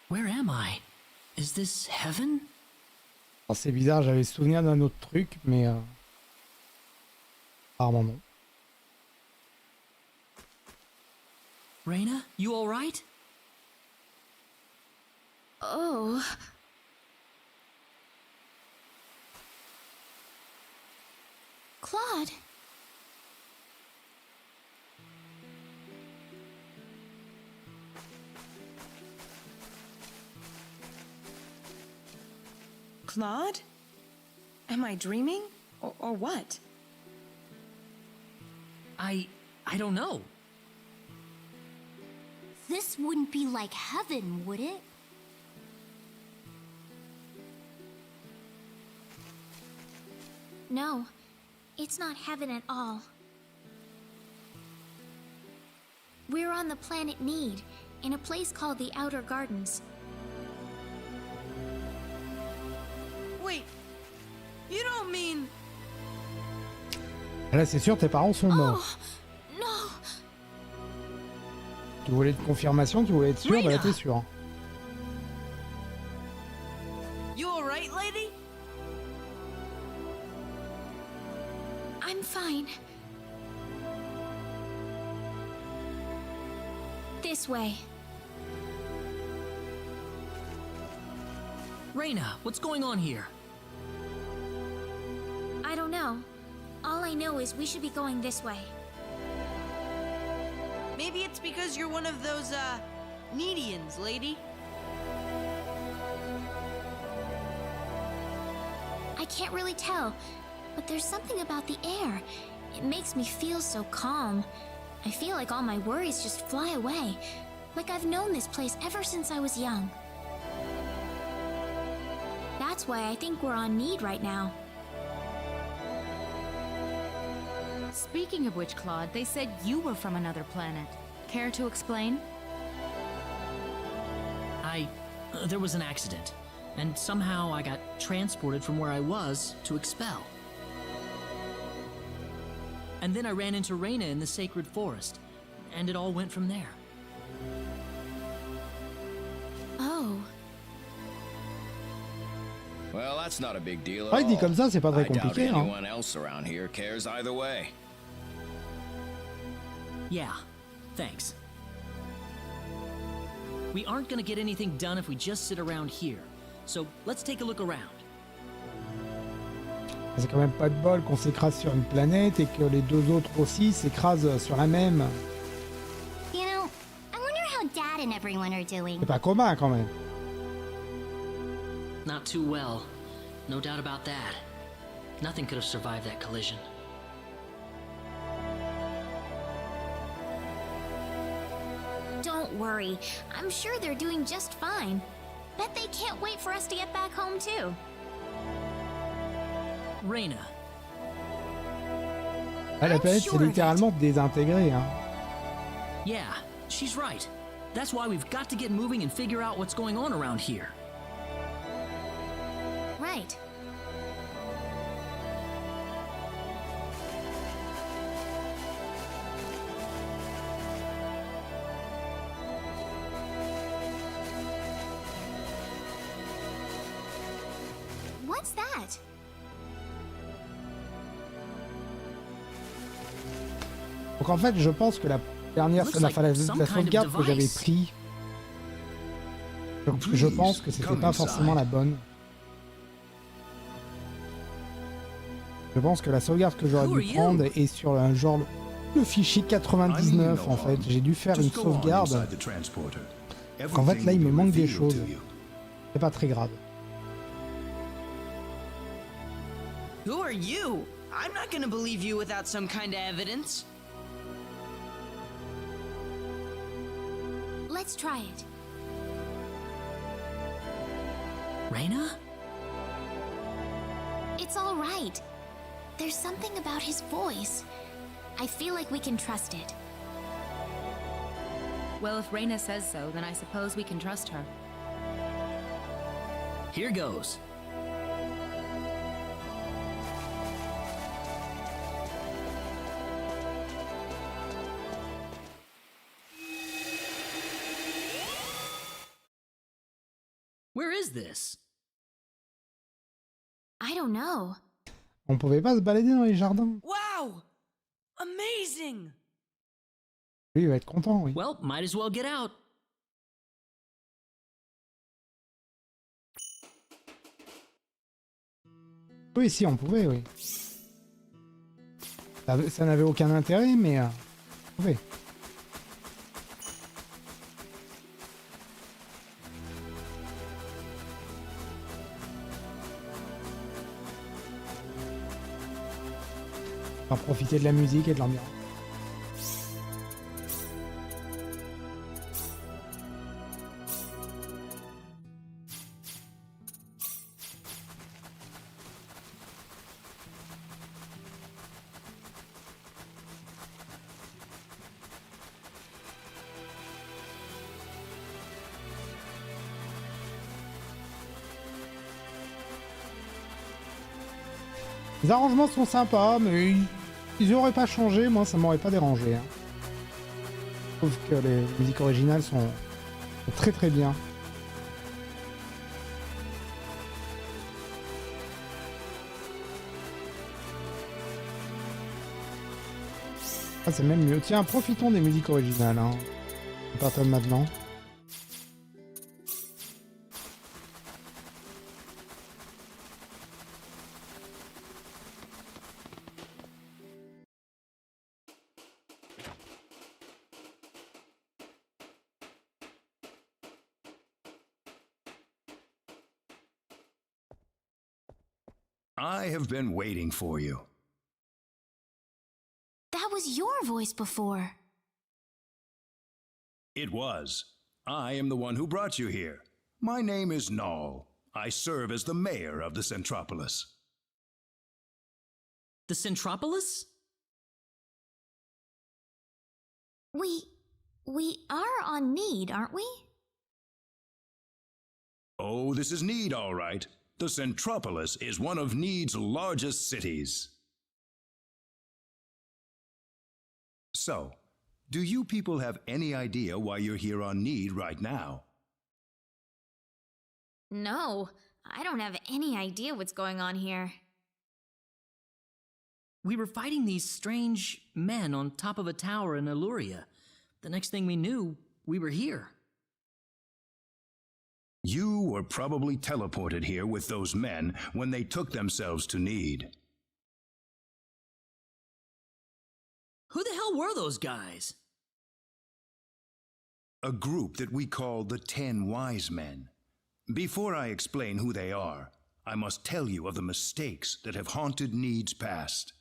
G: Where am I? Is this heaven?
A: Alors c'est bizarre, j'avais souvenir d'un autre truc, mais apparemment non.
G: Rena, you all right?
F: Oh.
B: Claude.
C: Claude? Am I dreaming? Or what?
G: I don't know.
B: This wouldn't be like heaven, would it? No, it's not heaven at all. We're on the planet Need, in a place called the Outer Gardens.
C: Wait, you don't mean...
A: Là c'est sûr, tes parents sont morts.
B: Oh, no.
A: Tu voulais de confirmation, tu voulais être sûr, bah là t'es sûr.
C: You alright, lady?
B: I'm fine. This way.
G: Rena, what's going on here?
B: I don't know. All I know is we should be going this way.
C: Maybe it's because you're one of those, Nidians, lady.
B: I can't really tell, but there's something about the air. It makes me feel so calm. I feel like all my worries just fly away. Like I've known this place ever since I was young. That's why I think we're on Need right now.
F: Speaking of which, Claude, they said you were from another planet. Care to explain?
G: There was an accident, and somehow I got transported from where I was to Expel. And then I ran into Rena in the sacred forest, and it all went from there.
B: Oh.
W: Well, that's not a big deal at
A: Ouais, dit
W: all.
A: comme ça, c'est pas très
W: I doubt
A: compliqué, hein.
W: anyone else around here cares either way.
G: Yeah, thanks. We aren't gonna get anything done if we just sit around here. So let's take a look around.
A: C'est quand même pas de bol qu'on s'écrase sur une planète et que les deux autres aussi s'écrasent sur la même.
B: You know, I wonder how Dad and everyone are doing.
A: C'est pas commun quand même.
G: Not too well. No doubt about that. Nothing could have survived that collision.
B: Don't worry. I'm sure they're doing just fine. Bet they can't wait for us to get back home too.
G: Rena.
A: Ah, la planète s'est littéralement désintégrée, hein.
G: Yeah, she's right. That's why we've got to get moving and figure out what's going on around here.
B: right. What's that?
A: Donc en fait, je pense que la dernière, la sauvegarde que j'avais pris, je pense que c'était pas forcément la bonne. Je pense que la sauvegarde que j'aurais dû prendre est sur un genre le fichier 99 en fait. J'ai dû faire une sauvegarde. Donc en fait là il me manque des choses. C'est pas très grave.
C: Who are you? I'm not gonna believe you without some kind of evidence.
B: Let's try it.
G: Rena?
B: It's all right. There's something about his voice. I feel like we can trust it.
F: Well, if Rena says so, then I suppose we can trust her.
G: Here goes. Where is this?
B: I don't know.
A: On pouvait pas se balader dans les jardins.
C: Wow! Amazing!
A: Lui, il va être content, oui.
G: Well, might as well get out.
A: Oui, si, on pouvait, oui. Ça n'avait aucun intérêt, mais on pouvait. On va profiter de la musique et de l'ambiance. Les arrangements sont sympas, mais ils auraient pas changé, moi ça m'aurait pas dérangé. Hein. Je trouve que les musiques originales sont très très bien. Ah, c'est même mieux. Tiens, profitons des musiques originales. Hein. À partir de maintenant.
L: I have been waiting for you.
B: That was your voice before.
L: It was. I am the one who brought you here. My name is Null. I serve as the mayor of the Centropolis.
G: The Centropolis?
B: We are on Need, aren't we?
L: Oh, this is Need, all right. The Centropolis is one of Need's largest cities. So, do you people have any idea why you're here on Need right now?
B: No, I don't have any idea what's going on here.
G: We were fighting these strange men on top of a tower in Illyria. The next thing we knew, we were here.
L: You were probably teleported here with those men when they took themselves to Need.
G: Who the hell were those guys?
L: A group that we call the 10 Wise Men. Before I explain who they are, I must tell you of the mistakes that have haunted Need's past.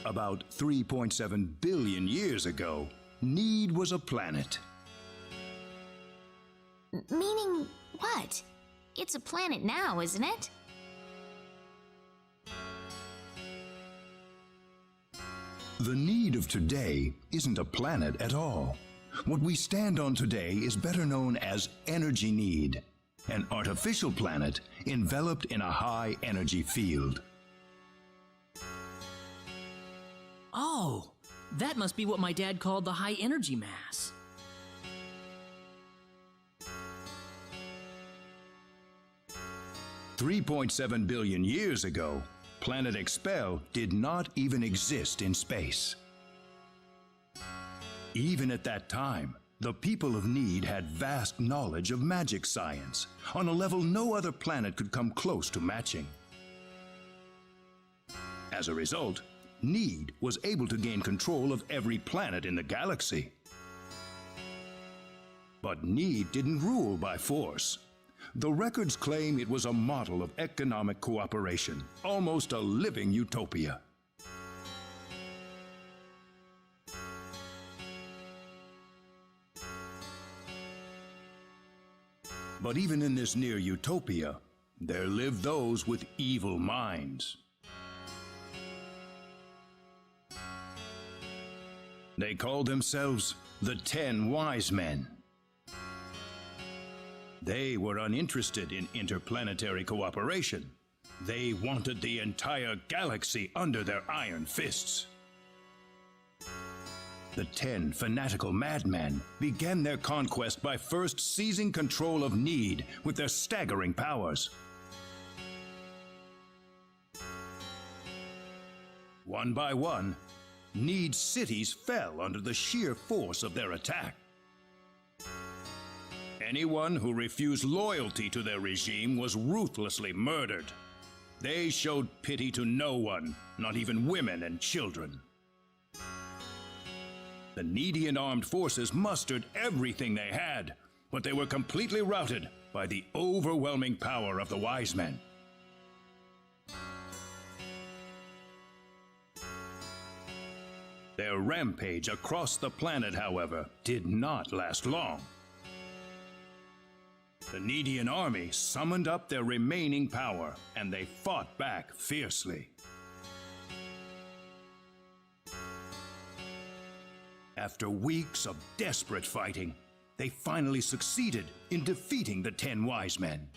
L: About 3.7 billion years ago, Need was a planet.
B: Meaning what? It's a planet now, isn't it?
N: The need of today isn't a planet at all. What we stand on today is better known as energy need, an artificial planet enveloped in a high energy field.
G: Oh, that must be what my dad called the high energy mass.
N: $3.7 billion years ago, Planet Expel did not even exist in space. Even at that time, the people of Need had vast knowledge of magic science, on a level no other planet could come close to matching. As a result, Need was able to gain control of every planet in the galaxy. But Need didn't rule by force. The records claim it was a model of economic cooperation, almost a living utopia. But even in this near utopia, there lived those with evil minds. They called themselves the 10 Wise Men. They were uninterested in interplanetary cooperation. They wanted the entire galaxy under their iron fists. The 10 fanatical madmen began their conquest by first seizing control of Need with their staggering powers. One by one, Need's cities fell under the sheer force of their attack. Anyone who refused loyalty to their regime was ruthlessly murdered. They showed pity to no one, not even women and children. The Needian armed forces mustered everything they had, but they were completely routed by the overwhelming power of the Wise Men. Their rampage across the planet, however, did not last long. The Needian army summoned up their remaining power, and they fought back fiercely. After weeks of desperate fighting, they finally succeeded in defeating the 10 Wise Men.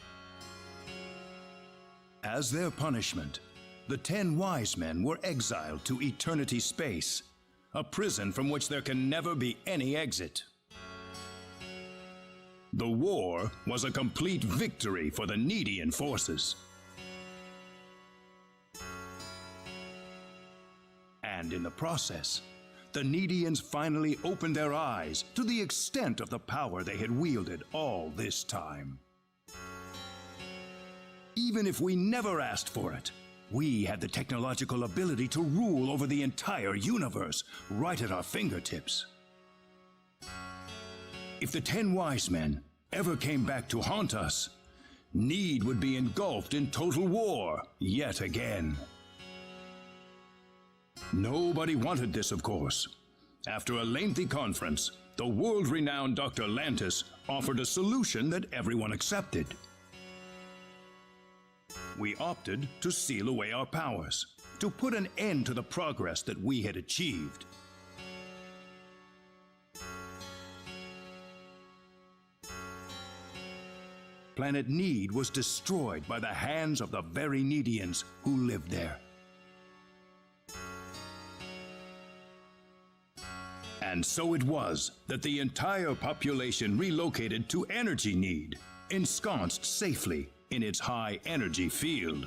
N: As their punishment, the 10 Wise Men were exiled to eternity space, a prison from which there can never be any exit. The war was a complete victory for the Needian forces. And in the process, the Needians finally opened their eyes to the extent of the power they had wielded all this time. Even if we never asked for it, we had the technological ability to rule over the entire universe right at our fingertips. If the 10 Wise Men ever came back to haunt us, Need would be engulfed in total war yet again. Nobody wanted this, of course. After a lengthy conference, the world-renowned Dr. Lantis offered a solution that everyone accepted. We opted to seal away our powers, to put an end to the progress that we had achieved. Planet Need was destroyed by the hands of the very Needians who lived there. And so it was that the entire population relocated to Energy Need, ensconced safely in its high energy field.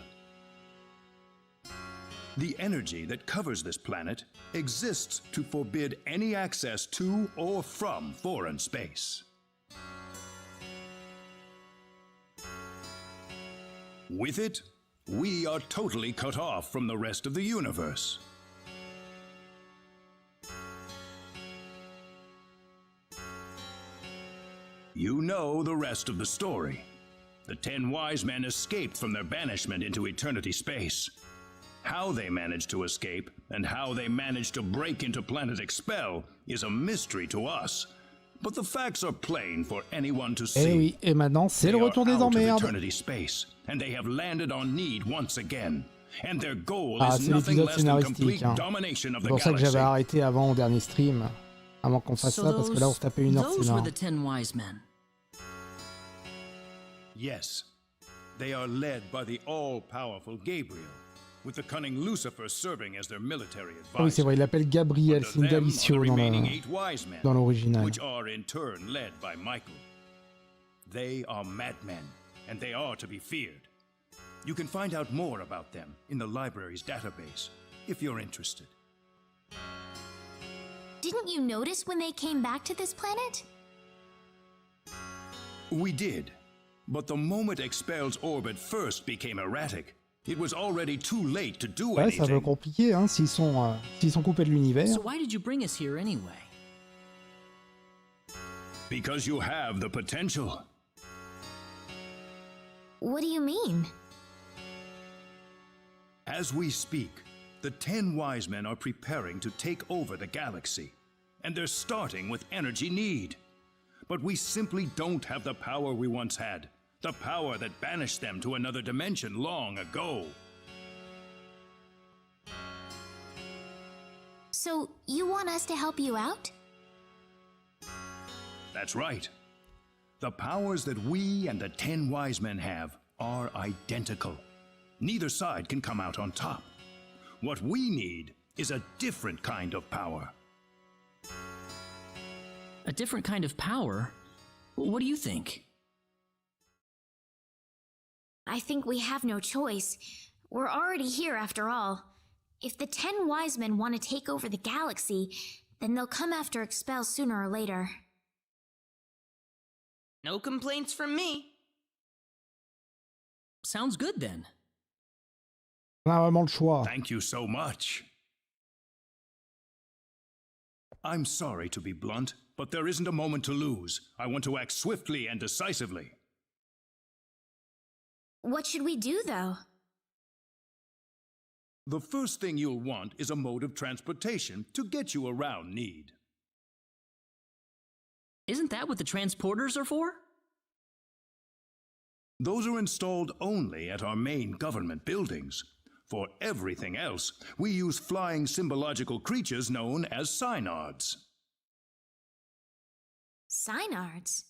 N: The energy that covers this planet exists to forbid any access to or from foreign space. With it, we are totally cut off from the rest of the universe. You know the rest of the story. The 10 Wise Men escaped from their banishment into eternity space. How they managed to escape and how they managed to break into Planet Expel is a mystery to us. But the facts are plain for anyone to see.
A: Eh oui, et maintenant c'est le retour des emmerdes.
N: Eternity space, and they have landed on Need once again, and their goal
A: Ah,
N: is
A: c'est
N: nothing
A: l'épisode
N: less than
A: scénaristique.
N: complete
A: Hein.
N: domination of
A: C'est
N: the
A: pour ça que j'avais
N: galaxy.
A: arrêté avant au dernier stream. Avant qu'on fasse ça, parce que là on se tapait une heure, c'est
G: those were
A: marrant.
G: the 10 wise men.
N: Yes, they are led by the all-powerful Gabriel, with the cunning Lucifer serving as their military
A: Ah oui, c'est
N: advisor.
A: vrai, il l'appelle Gabriel, c'est une Galicio dans l'original.
N: Which are in turn led by Michael. They are madmen, and they are to be feared. You can find out more about them in the library's database, if you're interested.
B: Didn't you notice when they came back to this planet?
N: We did, but the moment Expel's orbit first became erratic, it was already too late to do
A: Ouais, ça
N: anything.
A: veut compliquer, hein, s'ils sont coupés de l'univers.
G: So why did you bring us here anyway?
N: Because you have the potential.
B: What do you mean?
N: As we speak, the 10 wise men are preparing to take over the galaxy, and they're starting with energy need. But we simply don't have the power we once had, the power that banished them to another dimension long ago.
B: So, you want us to help you out?
N: That's right. The powers that we and the 10 wise men have are identical. Neither side can come out on top. What we need is a different kind of power.
G: A different kind of power? What do you think?
B: I think we have no choice. We're already here after all. If the 10 wise men want to take over the galaxy, then they'll come after Expel sooner or later.
C: No complaints from me.
G: Sounds good then.
A: On a vraiment le choix.
N: Thank you so much. I'm sorry to be blunt, but there isn't a moment to lose. I want to act swiftly and decisively.
B: What should we do, though?
N: The first thing you'll want is a mode of transportation to get you around need.
G: Isn't that what the transporters are for?
N: Those are installed only at our main government buildings. For everything else, we use flying symbological creatures known as synards.
B: Synards?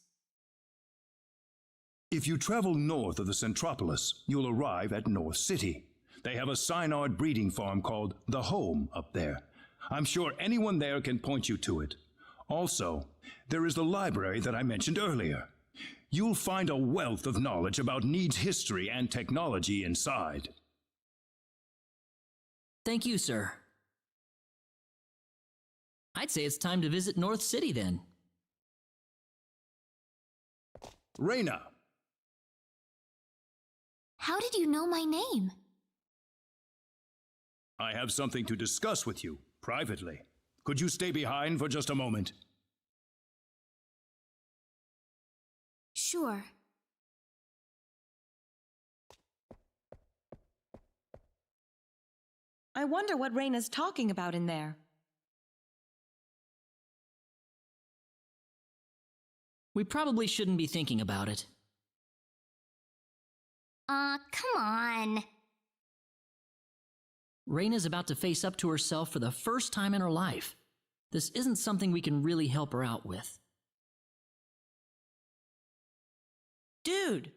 N: If you travel north of the Centropolis, you'll arrive at North City. They have a synard breeding farm called The Home up there. I'm sure anyone there can point you to it. Also, there is the library that I mentioned earlier. You'll find a wealth of knowledge about Need's history and technology inside.
G: Thank you, sir. I'd say it's time to visit North City then.
N: Rena!
B: How did you know my name?
N: I have something to discuss with you, privately. Could you stay behind for just a moment?
B: Sure.
O: I wonder what Rena's talking about in there.
G: We probably shouldn't be thinking about it.
B: Come on.
G: Rena's about to face up to herself for the first time in her life. This isn't something we can really help her out with.
O: Dude!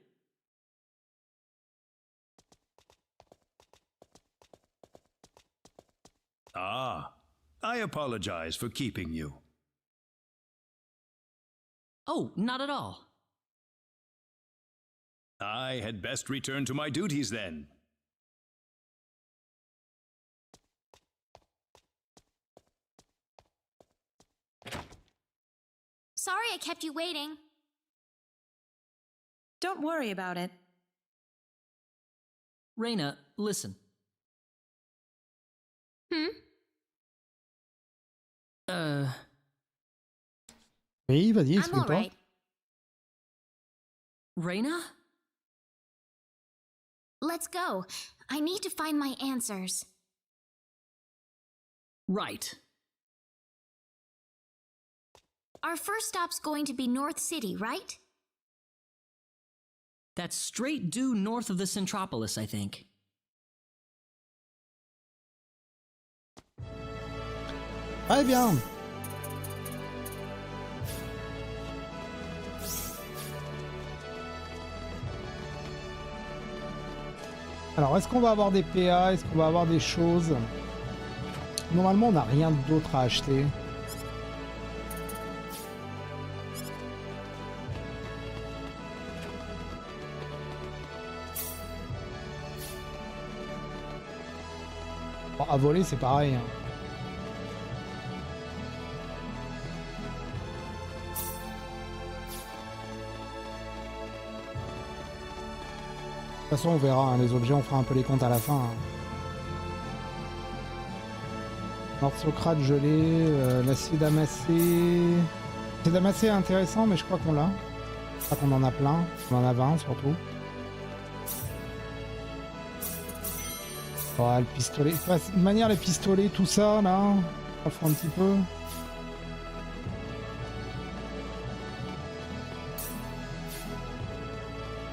N: Ah, I apologize for keeping you.
G: Oh, not at all.
N: I had best return to my duties then.
B: Sorry I kept you waiting.
O: Don't worry about it.
G: Rena, listen.
A: Oui, vas-y,
B: I'm
A: explique-toi.
B: alright.
G: Rena?
B: Let's go. I need to find my answers.
G: Right.
B: Our first stop's going to be North City, right?
G: That's straight due north of the Centropolis, I think.
A: Très bien. Alors, est-ce qu'on va avoir des PA? Est-ce qu'on va avoir des choses? Normalement, on n'a rien d'autre à acheter. Bon, à voler, c'est pareil. Hein. De toute façon, on verra, hein, les objets, on fera un peu les comptes à la fin. Hein. Nord-Socrate gelé, l'acier damassé. L'acier damassé est intéressant, mais je crois qu'on l'a. Je crois qu'on en a plein. On en a 20 surtout. Oh, le pistolet. De manière, les pistolets, tout ça, là. Ça fera un petit peu.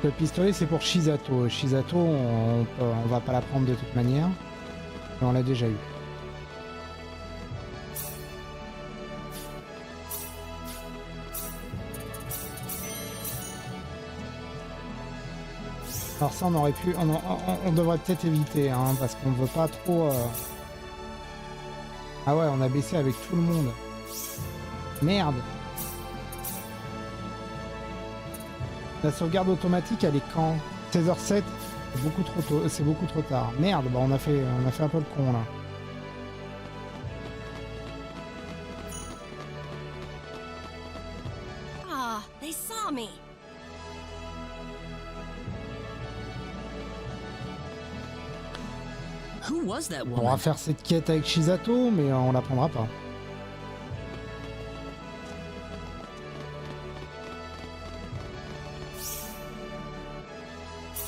A: Le pistolet, c'est pour Shizato. Shizato, on va pas la prendre de toute manière. Mais on l'a déjà eu. Alors ça, on aurait pu... On devrait peut-être éviter, hein, parce qu'on veut pas trop... Ah ouais, on a baissé avec tout le monde. Merde. La sauvegarde automatique, elle est quand? 16h07. C'est beaucoup trop tôt, c'est beaucoup trop tard. Merde, bah on a fait un peu le con là.
O: Ah, they saw me.
G: Who was that
A: On va
G: woman?
A: faire cette quête avec Shizato, mais on la prendra pas.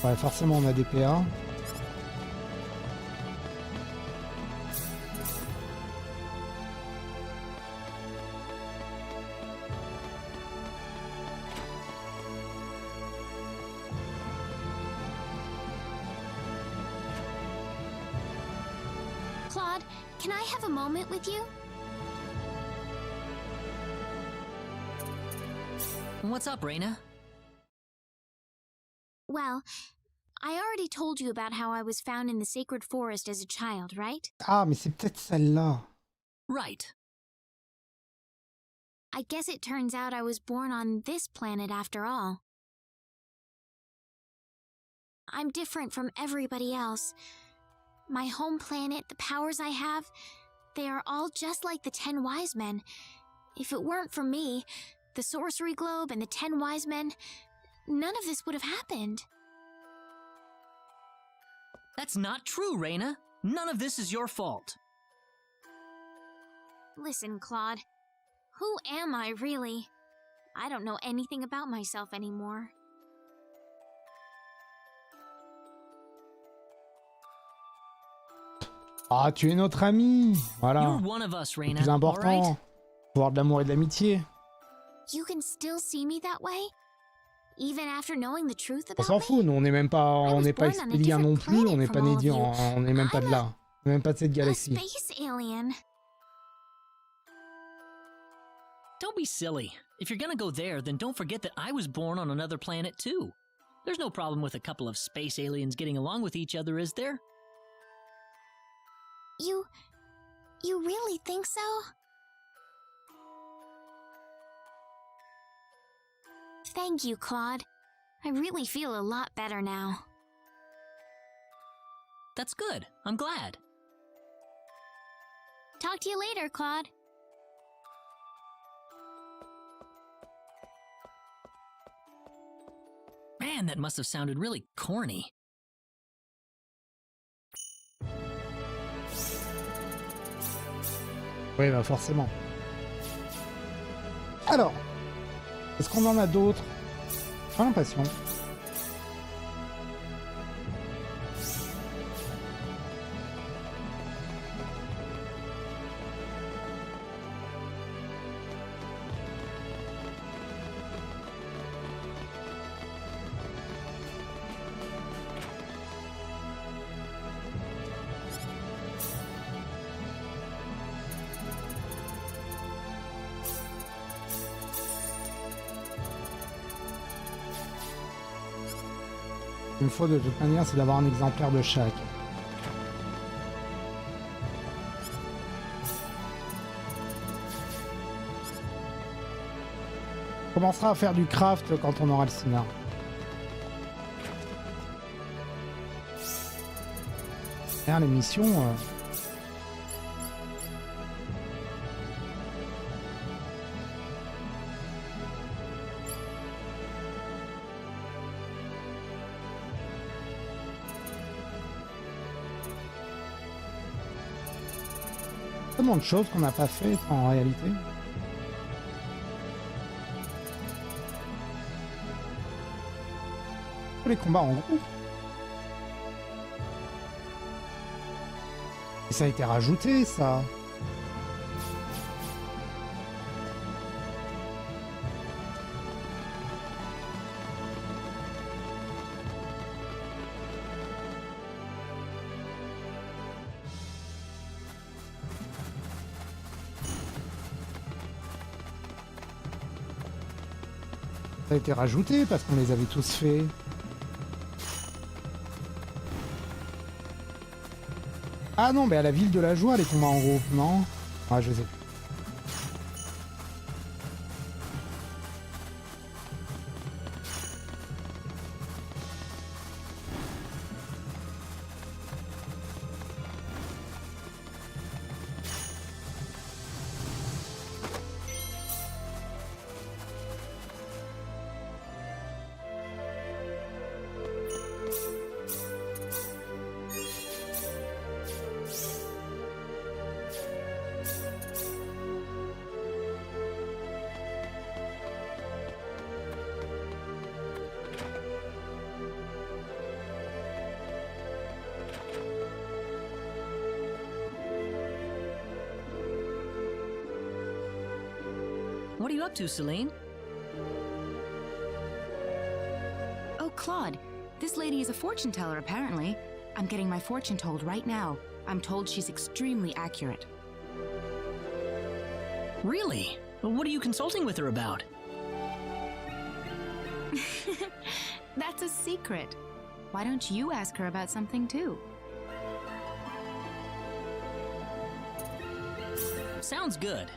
A: Ouais, forcément on a des PA.
B: Claude, can I have a moment with you?
G: What's up, Rena?
B: Well, I already told you about how I was found in the sacred forest as a child, right?
A: Ah, mais c'est peut-être celle-là.
G: Right.
B: I guess it turns out I was born on this planet after all. I'm different from everybody else. My home planet, the powers I have, they are all just like the 10 wise men. If it weren't for me, the sorcery globe and the 10 wise men, none of this would have happened.
G: That's not true, Rena. None of this is your fault.
B: Listen, Claude. Who am I, really? I don't know anything about myself anymore.
A: Ah, tu es notre ami. Voilà.
G: You're one of us,
A: Le
G: Rena.
A: plus important.
G: All right?
A: Avoir de l'amour et de l'amitié.
B: You can still see me that way? Even after knowing the truth
A: On
B: about
A: s'en
B: me?
A: fout, nous on n'est même pas, on n'est pas expéliens non plus, on n'est pas né d'y- on n'est même pas de là, on n'est même pas de cette
B: A
A: galaxie.
B: space alien.
G: Don't be silly. If you're gonna go there, then don't forget that I was born on another planet too. There's no problem with a couple of space aliens getting along with each other, is there?
B: You really think so? Thank you, Claude. I really feel a lot better now.
G: That's good. I'm glad.
B: Talk to you later, Claude.
G: Man, that must have sounded really corny.
A: Oui, bah forcément. Alors, est-ce qu'on en a d'autres? J'ai l'impression. Ce qu'il me faut de toute manière, c'est d'avoir un exemplaire de chaque. On commencera à faire du craft quand on aura le scénar. Derrière les missions... tellement de choses qu'on n'a pas fait en réalité. Les combats en groupe. Et ça a été rajouté, ça. Ça a été rajouté parce qu'on les avait tous fait. Ah non, mais à la ville de la joie, les combats en groupe, non? Ah, je sais plus.
G: What are you up to, Celine?
F: Oh, Claude, this lady is a fortune teller, apparently. I'm getting my fortune told right now. I'm told she's extremely accurate.
G: Really? Well, what are you consulting with her about?
F: That's a secret. Why don't you ask her about something too?
G: Sounds good.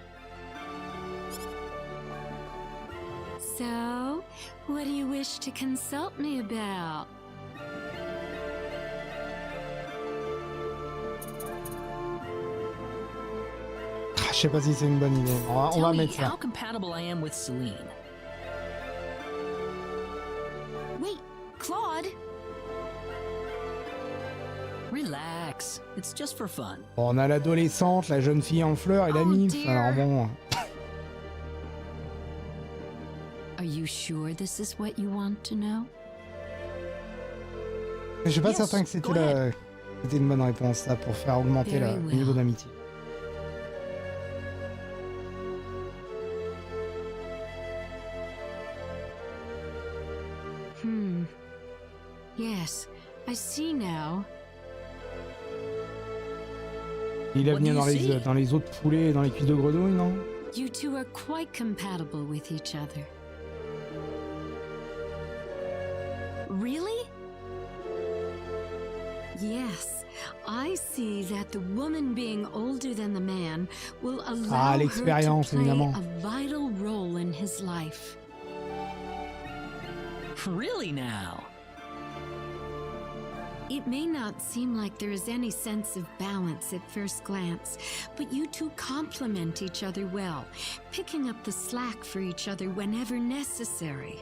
J: So, what do you wish to consult me about?
A: Je sais pas si c'est une bonne idée. On va mettre ça.
G: How compatible I am with Celine.
F: Wait, Claude.
G: Relax. It's just for fun.
A: Bon, on a l'adolescente, la jeune fille en fleurs et la milf. Alors bon.
J: Are you sure this is what you want to know?
A: Je suis pas certain que c'était une bonne réponse, ça, pour faire augmenter le niveau d'amitié.
J: Yes, I see now.
A: Il a venu dans les autres poulets et dans les cuisses de grenouille, non?
J: You two are quite compatible with each other. Really? Yes, I see that the woman being older than the man will allow her to play a vital role in his life.
G: Really now?
J: It may not seem like there is any sense of balance at first glance, but you two complement each other well, picking up the slack for each other whenever necessary.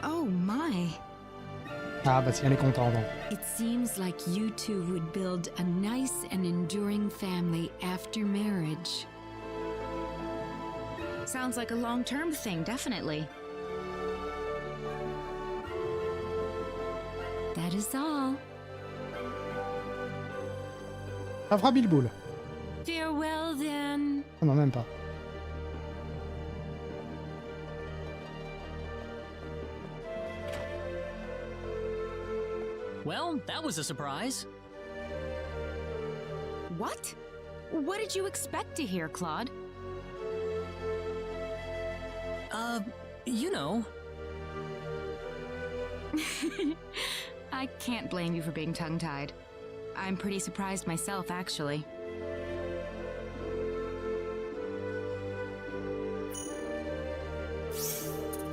J: Oh my.
A: Ah bah si elle est contente.
J: It seems like you two would build a nice and enduring family after marriage.
F: Sounds like a long-term thing, definitely.
J: That is all.
A: Ça fera Bilboul.
J: Farewell then.
A: Ah non, même pas.
G: Well, that was a surprise.
F: What? What did you expect to hear, Claude?
G: You know.
F: I can't blame you for being tongue-tied. I'm pretty surprised myself, actually.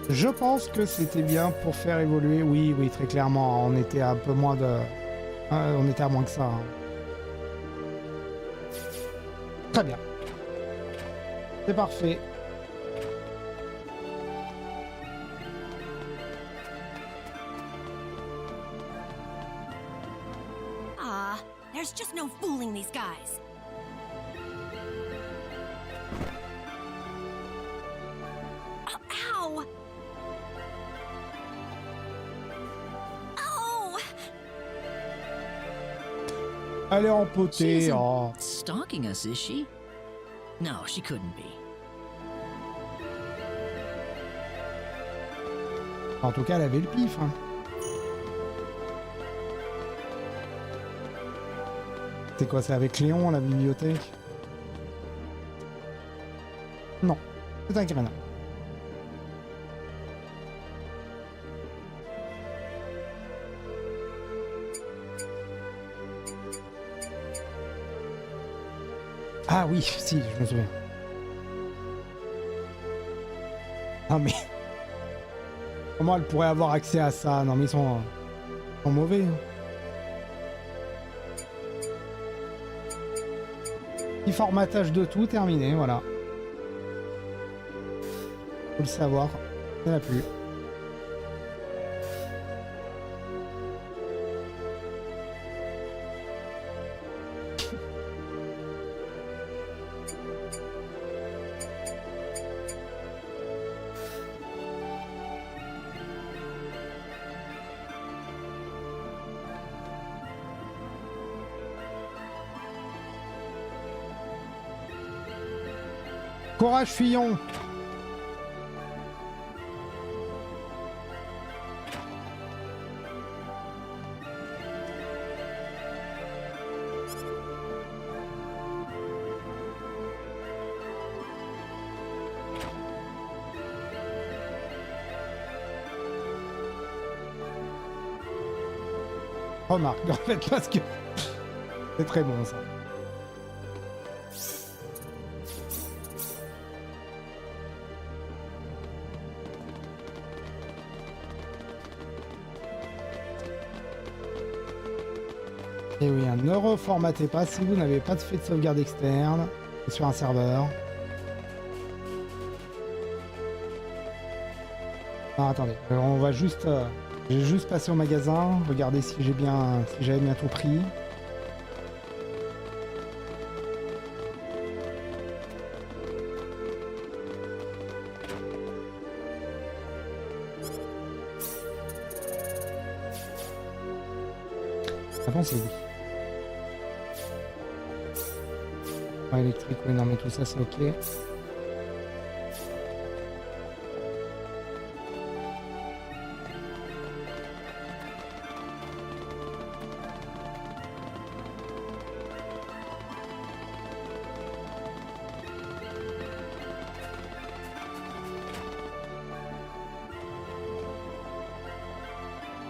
A: Je pense que c'était bien pour faire évoluer. Oui, oui, très clairement. On était à un peu moins de... on était à moins que ça. Hein. Très bien. C'est parfait.
O: Ah, there's just no fooling these guys. Ow! Oh!
A: Elle est empotée.
G: She isn't
A: Oh.
G: stalking us, is she? No, she couldn't be.
A: En tout cas, elle avait le pif. Hein. C'est quoi, c'est avec Léon, la bibliothèque? Non, c'est avec Rena. Ah oui, si, je me souviens. Non mais... Comment elle pourrait avoir accès à ça? Non mais ils sont mauvais. Hein. Petit formatage de tout, terminé, voilà. Faut le savoir, ça n'a plus. Courage, Fillon! Remarque, en fait, parce que c'est très bon ça. Et oui, ne reformatez pas si vous n'avez pas fait de sauvegarde externe sur un serveur. Ah, attendez, on va juste... j'ai juste passé au magasin, regarder si j'avais bien tout pris. Ah bon, c'est oui. Ouais, électrique, oui, non mais tout ça c'est ok.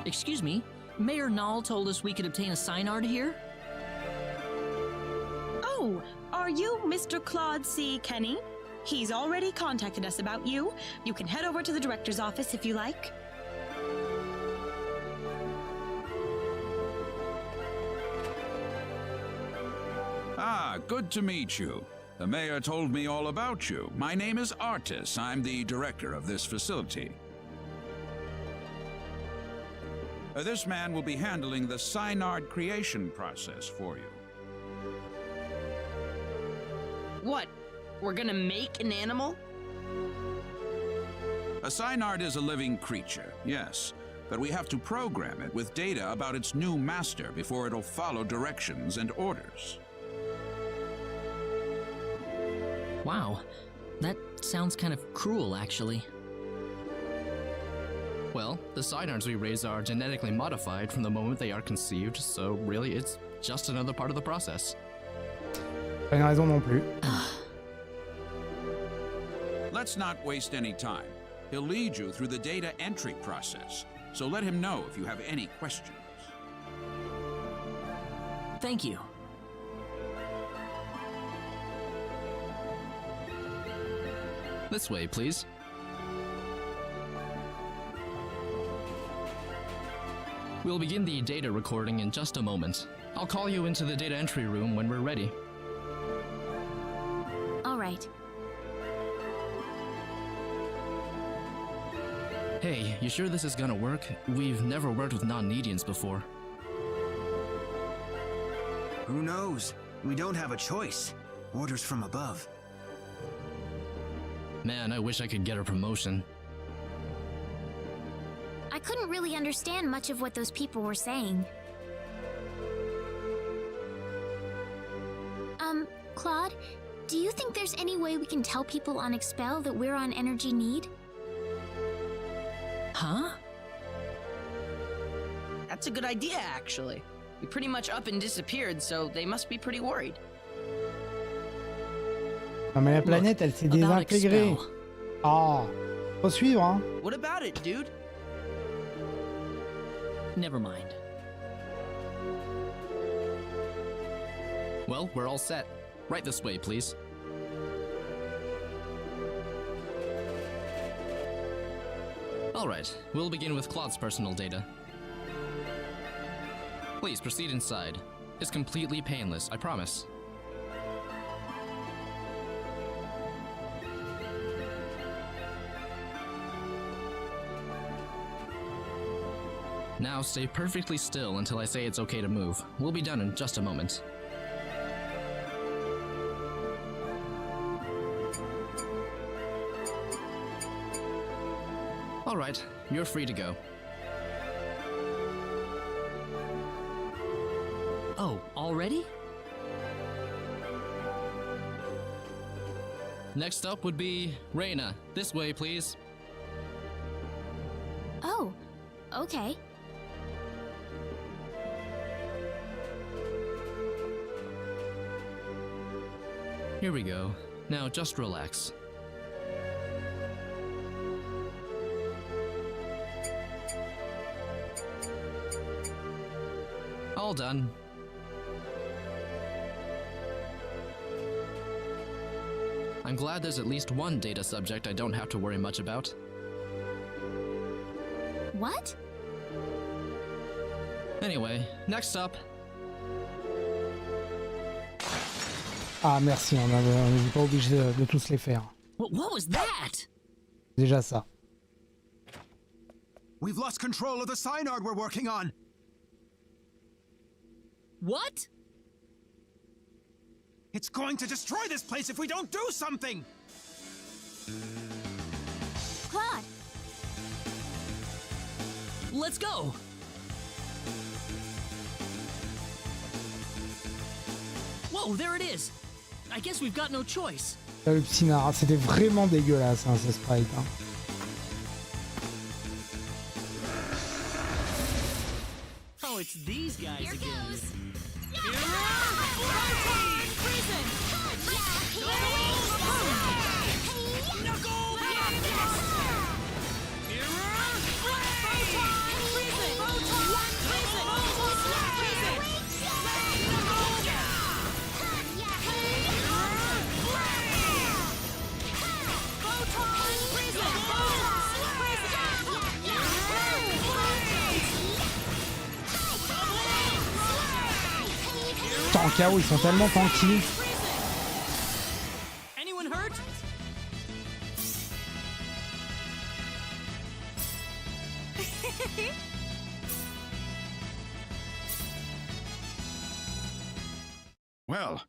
G: Excuse me, Mayor Nall told us we could obtain a Synard here?
K: Oh, are you Mr. Claude C. Kenny? He's already contacted us about you. You can head over to the director's office if you like.
H: Ah, good to meet you. The mayor told me all about you. My name is Artis. I'm the director of this facility. This man will be handling the Synard creation process for you.
C: What? We're gonna make an animal?
H: A Synard is a living creature, yes, but we have to program it with data about its new master before it'll follow directions and orders.
G: Wow, that sounds kind of cruel, actually.
P: Well, the Synards we raise are genetically modified from the moment they are conceived, so really it's just another part of the process.
A: Pas une raison non plus.
H: Let's not waste any time. He'll lead you through the data entry process.
E: so let him know if you have any questions.
G: Thank you.
P: This way, please. We'll begin the data recording in just a moment. I'll call you into the data entry room when we're ready.
B: All right.
P: Hey, you sure this is gonna work? We've never worked with non-Nedians before.
I: Who knows? We don't have a choice. Orders from above.
P: Man, I wish I could get a promotion.
B: I couldn't really understand much of what those people were saying. Claude, do you think there's any way we can tell people on Expel that we're on energy need?
G: Huh?
C: That's a good idea, actually. We pretty much up and disappeared, so they must be pretty worried.
A: Non mais la planète, elle s'est désintégrée. Ah, faut suivre, hein.
C: What about it, dude?
G: Never mind.
P: Well, we're all set. Right this way, please. Alright, we'll begin with Claude's personal data. Please proceed inside. It's completely painless, I promise. Now stay perfectly still until I say it's okay to move. We'll be done in just a moment. Alright, you're free to go.
G: Oh, already?
P: Next up would be Rena. This way, please.
B: Oh, okay.
P: Here we go. Now just relax. All done. I'm glad there's at least one data subject I don't have to worry much about.
B: What?
P: Anyway, next up.
A: Ah merci, on n'est pas obligé de tous les faire.
G: What was that?
A: Déjà ça.
I: We've lost control of the synard we're working on.
G: What?
I: It's going to destroy this place if we don't do something!
B: Claude!
G: Let's go! Whoa, there it is! I guess we've got no choice.
A: Le Psynar, c'était vraiment dégueulasse hein, ce sprite. Hein.
G: Oh, it's these guys
B: Here
G: again.
B: Goes.
A: En KO, ils sont tellement tanky.
G: Anyone hurt?
E: Well,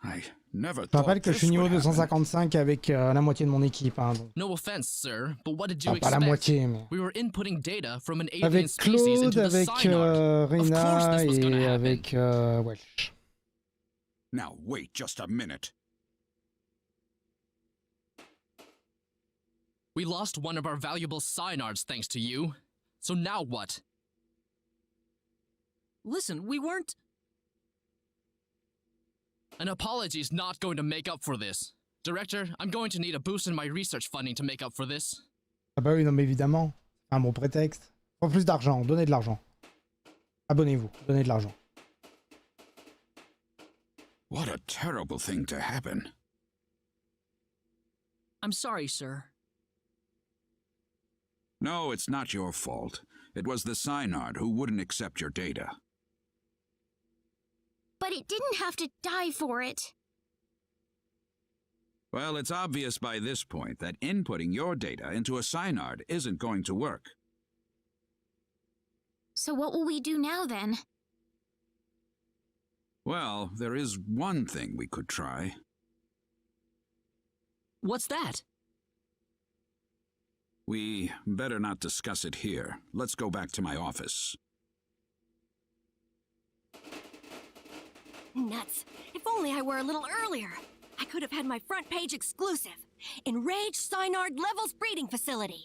E: I never
A: Je rappelle
E: thought
A: que je suis
E: this
A: niveau
E: would happen.
A: 255 avec la moitié de mon équipe. Hein, donc.
P: No offense, sir, but what did you
A: Enfin, pas la
P: expect?
A: moitié, mais...
P: We were inputting data from an alien
A: Avec
P: species into
A: Claude,
P: the
A: avec
P: synard. Of course
A: Rena
P: this was gonna
A: et
P: happen.
A: avec Welsh.
E: Now wait just a minute.
P: We lost one of our valuable synards thanks to you. So now what?
G: Listen, we weren't...
P: An apology's not going to make up for this. Director, I'm going to need a boost in my research funding to make up for this.
A: Ah bah oui, non mais évidemment. Un bon prétexte. Pour plus d'argent, donnez de l'argent. Abonnez-vous, donnez de l'argent.
E: What a terrible thing to happen.
G: I'm sorry, sir.
E: No, it's not your fault. It was the Synard who wouldn't accept your data.
B: But it didn't have to die for it.
E: Well, it's obvious by this point that inputting your data into a Synard isn't going to work.
B: So what will we do now, then?
E: Well, there is one thing we could try.
G: What's that?
E: We better not discuss it here. Let's go back to my office.
O: Nuts. If only I were a little earlier. I could have had my front page exclusive. Enraged Synard Levels Breeding Facility.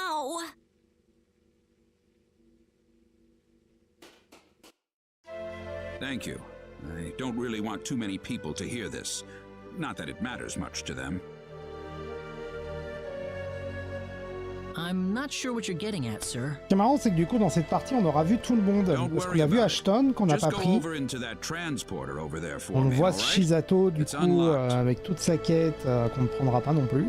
O: Ow!
E: Thank you. I don't really want too many people to hear this. Not that it matters much to them.
G: I'm not sure what you're getting at, sir.
A: Ce qui est marrant, c'est que du coup, dans cette partie, on aura vu tout le monde. Parce qu'on a vu Ashton, qu'on n'a pas pris. On voit Shizato, du coup, avec toute sa quête, qu'on ne prendra pas non plus.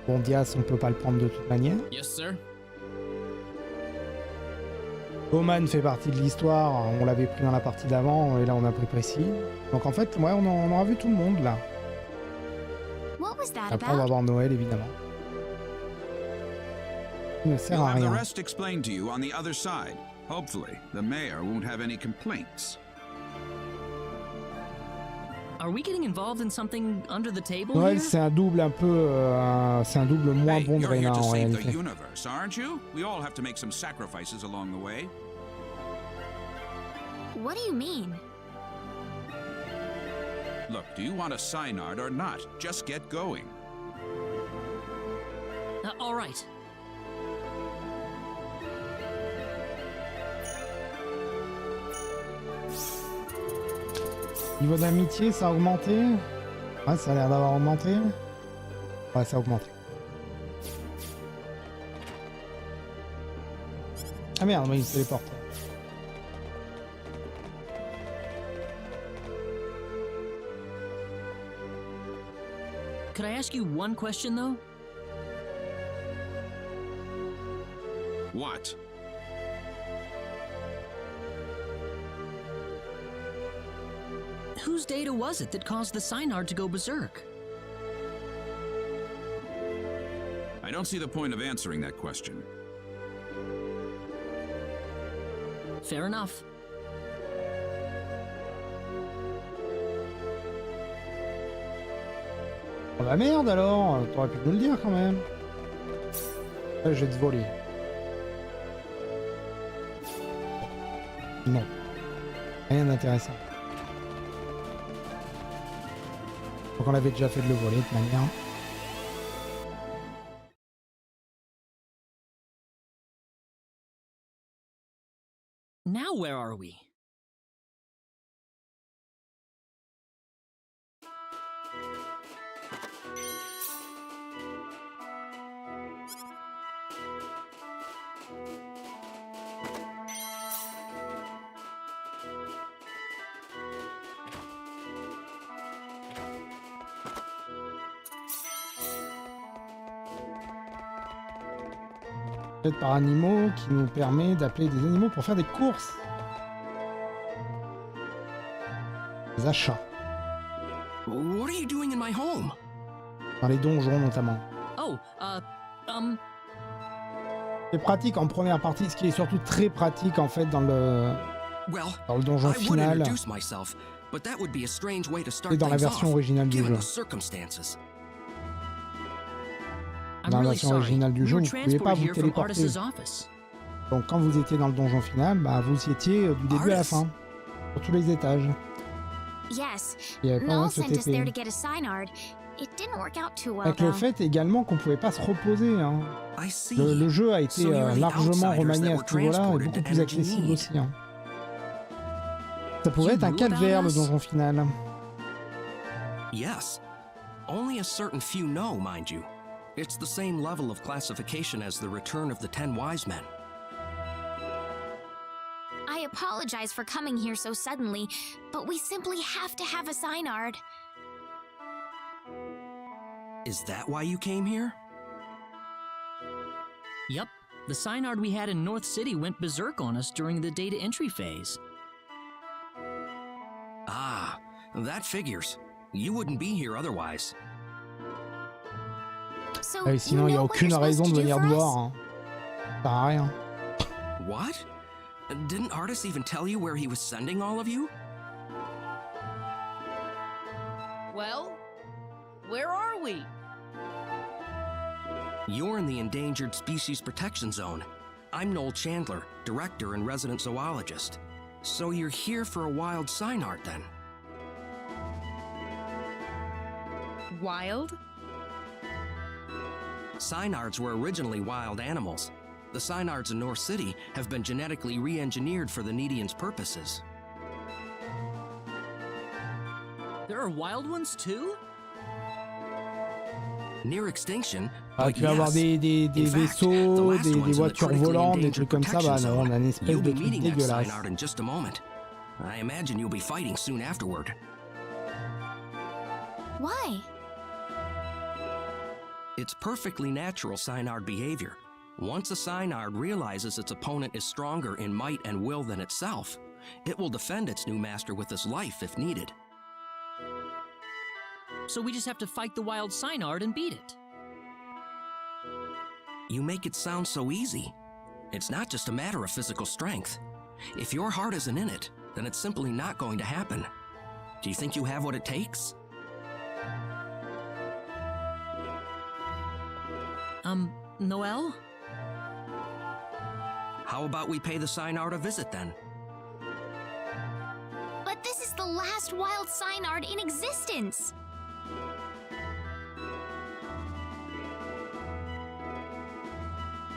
A: Bon, Dias, on peut pas le prendre de toute manière.
P: Yes, sir.
A: Oman fait partie de l'histoire, on l'avait pris dans la partie d'avant, et là on a pris Prix. Donc en fait, ouais, on aura vu tout le monde, là. Après, on va voir Noël, évidemment. Il ne sert à rien.
G: Are we getting involved in something under the table
A: Noël,
G: here?
A: c'est un double un peu... c'est un double moins bon de Rena, en réalité.
B: What do you mean?
E: Look, do you want a Synard or not? Just get going.
G: All right.
A: Niveau d'amitié, ça a augmenté. Ouais, ça a l'air d'avoir augmenté. Ouais, ça a augmenté. Ah merde, mais il se téléporte.
G: Could I ask you one question, though?
E: What?
G: Whose data was it that caused the Synard to go berserk?
E: I don't see the point of answering that question.
G: Fair enough.
A: Oh bah merde alors, t'aurais pu nous le dire quand même. Là, je vais te voler. Non. Rien d'intéressant. Donc on avait déjà fait de le voler de toute manière.
G: Now where are we?
A: Peut-être par animaux qui nous permet d'appeler des animaux pour faire des courses. Des achats.
V: What are you doing in my home?
A: Dans les donjons notamment.
G: Oh,
A: C'est pratique en première partie, ce qui est surtout très pratique en fait dans le donjon final et dans la version originale du jeu. Dans la version originale du jeu, vous ne pouviez pas vous téléporter. Donc quand vous étiez dans le donjon final, bah, vous y étiez du début à la fin, sur tous les étages.
B: Yes,
A: Il y avait pas moyen de se
B: sent us there to
A: TP.
B: get a Synard. It didn't work out too well,
A: Avec le
B: though.
A: fait également qu'on pouvait pas se reposer. Hein. Le jeu a été largement remanié à ce niveau-là et beaucoup plus accessible aussi. Hein. Ça pourrait être un calvaire, le donjon final.
V: Yes.
M: Only a certain few know, mind you. It's the same level of classification as the Return of the 10 Wise Men.
B: I apologize for coming here so suddenly, but we simply have to have a signard.
M: Is that why you came here?
G: Yup. The signard we had in North City went berserk on us during the data entry phase.
M: Ah, that figures. You wouldn't be here otherwise.
B: So,
A: Ah oui, sinon il n'y a aucune raison de venir te voir. Hein. Ça sert à rien.
M: What? Didn't Artis even tell you where he was sending all of you?
Q: Well, where are we?
M: You're in the Endangered Species Protection Zone. I'm Noel Chandler, Director and Resident Zoologist. So you're here for a wild signard then?
K: Wild?
M: Signards were originally wild animals. The signards in North City have been genetically re-engineered for the Nedians' purposes.
G: There are wild ones too?
M: Near extinction,
A: Ah, tu vas avoir des vaisseaux, des voitures volantes, des trucs comme ça, bah non, on a une espèce de truc dégueulasse.
M: In just a moment. I imagine you'll be fighting soon afterward.
B: Why?
M: It's perfectly natural signard behavior. Once a signard realizes its opponent is stronger in might and will than itself, it will defend its new master with its life if needed.
G: So we just have to fight the wild signard and beat it.
M: You make it sound so easy. It's not just a matter of physical strength. If your heart isn't in it, then it's simply not going to happen. Do you think you have what it takes?
G: Noel?
M: How about we pay the signard a visit then?
B: But this is the last wild signard in existence.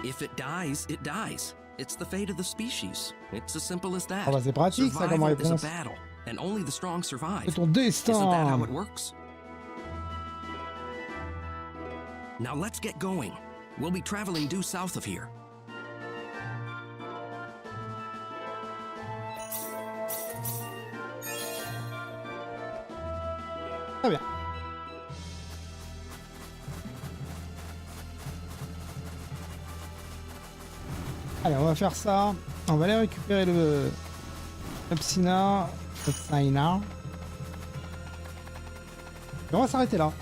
M: If it dies, it dies. It's the fate of the species. It's as simple as that.
A: Ah bah c'est pratique ça comme
M: Survival is a
A: réponse.
M: battle, and only the strong survive.
A: C'est ton destin.
M: Isn't that how it works? Now let's get going. We'll be traveling due south of here.
A: Très bien. Allez, on va faire ça. On va aller récupérer le Psyna. Et on va s'arrêter là.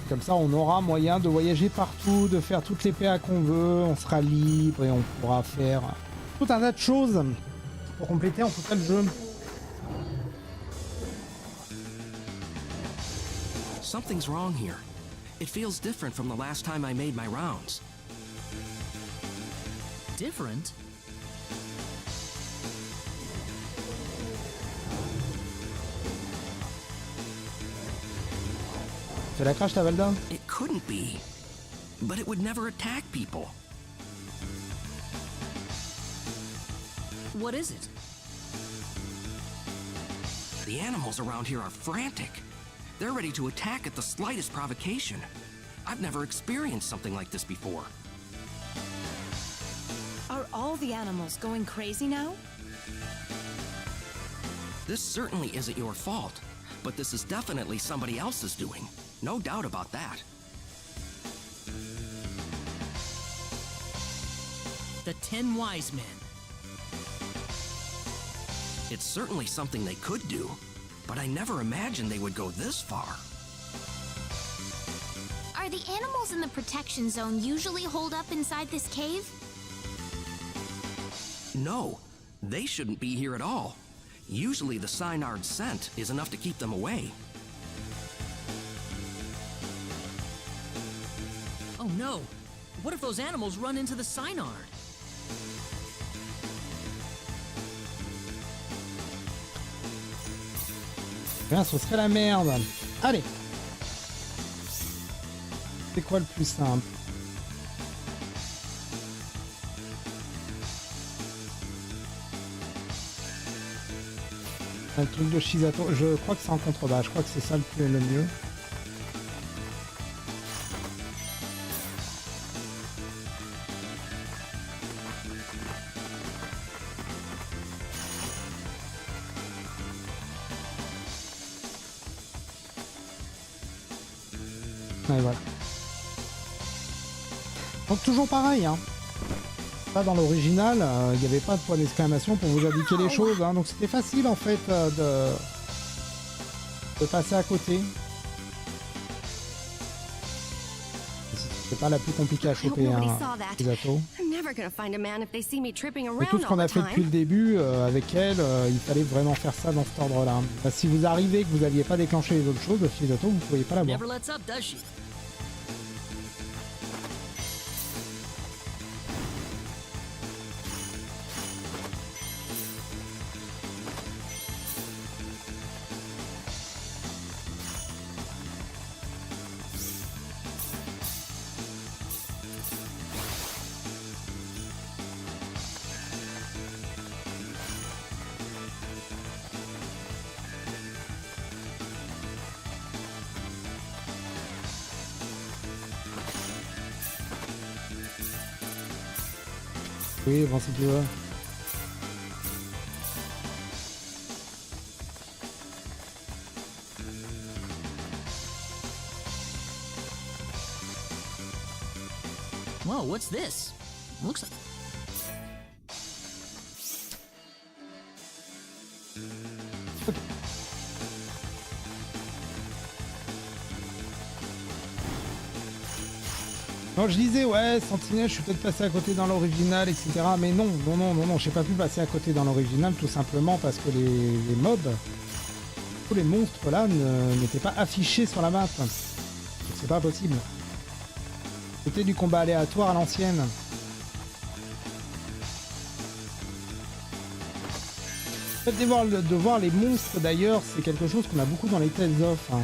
A: Comme ça, on aura moyen de voyager partout, de faire toutes les PA qu'on veut. On sera libre et on pourra faire tout un tas de choses pour compléter en tout cas le jeu.
M: Something's wrong here. It feels different from the last time I made my rounds.
G: Different?
A: C'est la crash ta Valda?
M: It couldn't be. But it would never attack people.
G: What is it?
M: The animals around here are frantic. They're ready to attack at the slightest provocation. I've never experienced something like this before.
K: Are all the animals going crazy now?
M: This certainly isn't your fault, but this is definitely somebody else's doing. No doubt about that.
G: The 10 Wise Men.
M: It's certainly something they could do, but I never imagined they would go this far.
B: Are the animals in the protection zone usually holed up inside this cave?
M: No, they shouldn't be here at all. Usually the signard's scent is enough to keep them away.
G: Oh no! What if those animals run into the signard?
A: Bien, ce serait la merde. Allez. C'est quoi le plus simple? Un truc de Shizato. Je crois que c'est en contrebas. Je crois que c'est ça le mieux. Et voilà. Donc toujours pareil, hein. Pas dans l'original, il n'y avait pas de point d'exclamation pour vous indiquer les choses, hein. Donc c'était facile en fait de passer à côté. C'est pas la plus compliquée à choper, hein, les atos. Et tout ce qu'on a fait depuis le début avec elle, il fallait vraiment faire ça dans cet ordre-là. Bah, si vous arrivez que vous n'aviez pas déclenché les autres choses, les atos, vous ne pouviez pas l'avoir. Oui, bon, si tu veux.
G: Whoa, what's this? Looks like...
A: Non, je disais, ouais, Sentinelle, je suis peut-être passé à côté dans l'original, etc. Mais non, j'ai pas pu passer à côté dans l'original, tout simplement parce que les mobs, tous les monstres là, n'étaient pas affichés sur la map. C'est pas possible. C'était du combat aléatoire à l'ancienne. Le fait de voir les monstres d'ailleurs, c'est quelque chose qu'on a beaucoup dans les Tales of. Hein.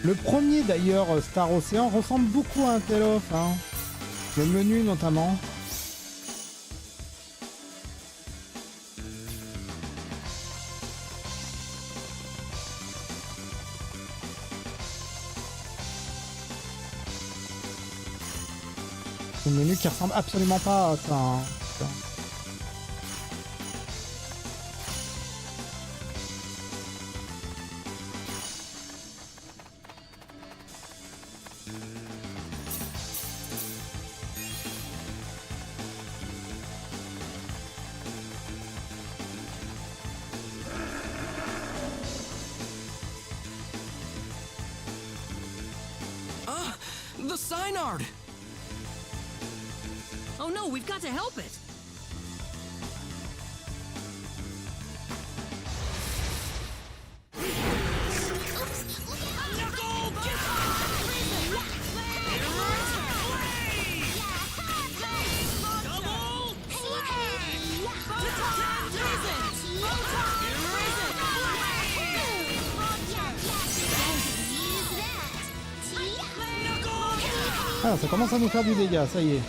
A: Le premier d'ailleurs, Star Ocean, ressemble beaucoup à un Tale of, hein. Le menu notamment. Le menu qui ressemble absolument pas à ça. Hein.
M: The Synard!
G: Oh no, we've got to help it!
A: Ah, ça commence à nous faire du dégât, ça y est.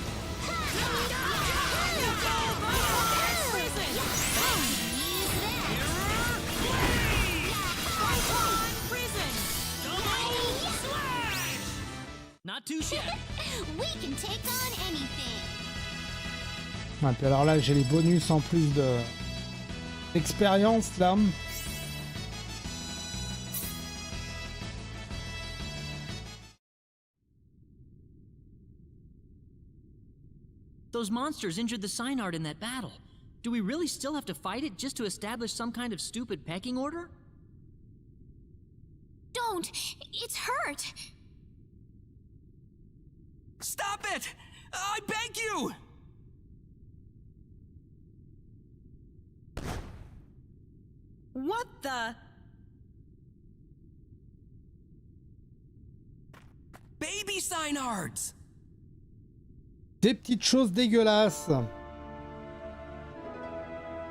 A: Ouais, puis alors là, j'ai les bonus en plus d'expérience là.
G: Those monsters injured the Synard in that battle. Do we really still have to fight it just to establish some kind of stupid pecking order?
B: Don't! It's hurt!
M: Stop it! I beg you!
K: What the?
M: Baby Synards!
A: Des petites choses dégueulasses.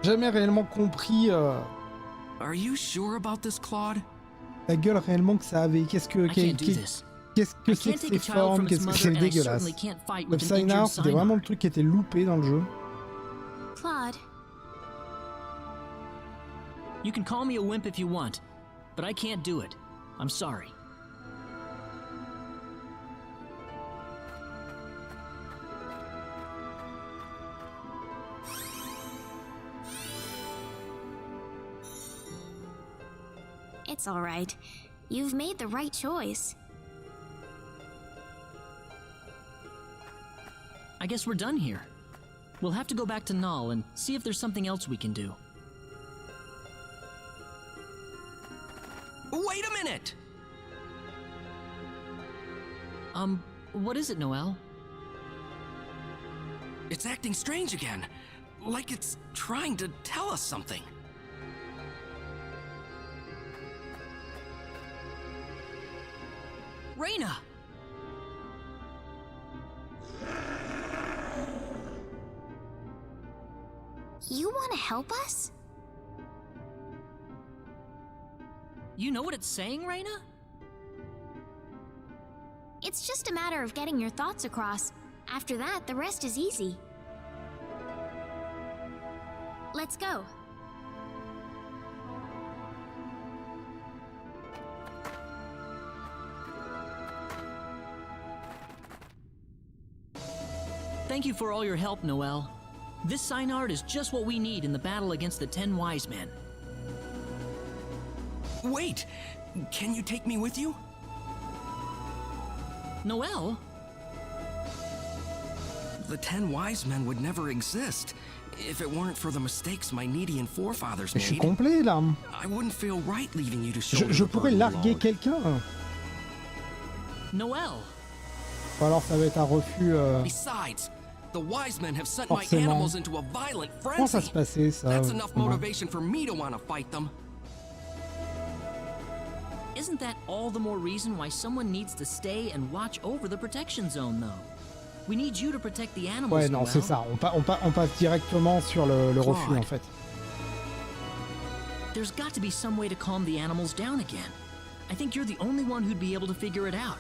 A: Jamais réellement compris
M: Are you sure about this, Claude?
A: la gueule réellement que ça avait. Qu'est-ce que c'est que ces formes? Qu'est-ce que c'est dégueulasse? Le Synard, c'était vraiment le truc qui était loupé dans le jeu.
B: Claude.
G: You can call me a wimp if you want, but I can't do it. I'm sorry.
B: It's all right. You've made the right choice.
G: I guess we're done here. We'll have to go back to Null and see if there's something else we can do.
M: Wait a minute!
G: What is it, Noelle?
M: It's acting strange again. Like it's trying to tell us something.
G: Rena!
B: You want to help us?
G: You know what it's saying, Rena?
B: It's just a matter of getting your thoughts across. After that, the rest is easy. Let's go.
G: Thank you for all your help, Noelle. This sign art is just what we need in the battle against the 10 wise men.
M: Wait! Can you take me with you?
G: Noelle?
M: The 10 wise men would never exist if it weren't for the mistakes my Needian forefathers
A: Mais je suis
M: made.
A: complet là.
M: I wouldn't feel right leaving you to shoulder
A: Je
M: the
A: pourrais
M: burden
A: larguer
M: alone.
A: quelqu'un.
G: Noelle.
A: Ou alors ça va être un refus.
M: Besides, the wise men have sent my
A: Forcément.
M: animals into a violent
A: Comment ça
M: frenzy.
A: se passait ça?
M: That's enough
A: vraiment
M: motivation for me to want to fight them.
G: Isn't that all the more reason why someone needs to stay and watch over the protection zone, though? We need you to protect the animals,
A: Ouais, non,
G: Noelle.
A: c'est ça. On passe directement sur le refus en fait.
G: There's got to be some way to calm the animals down again. I think you're the only one who'd be able to figure it out.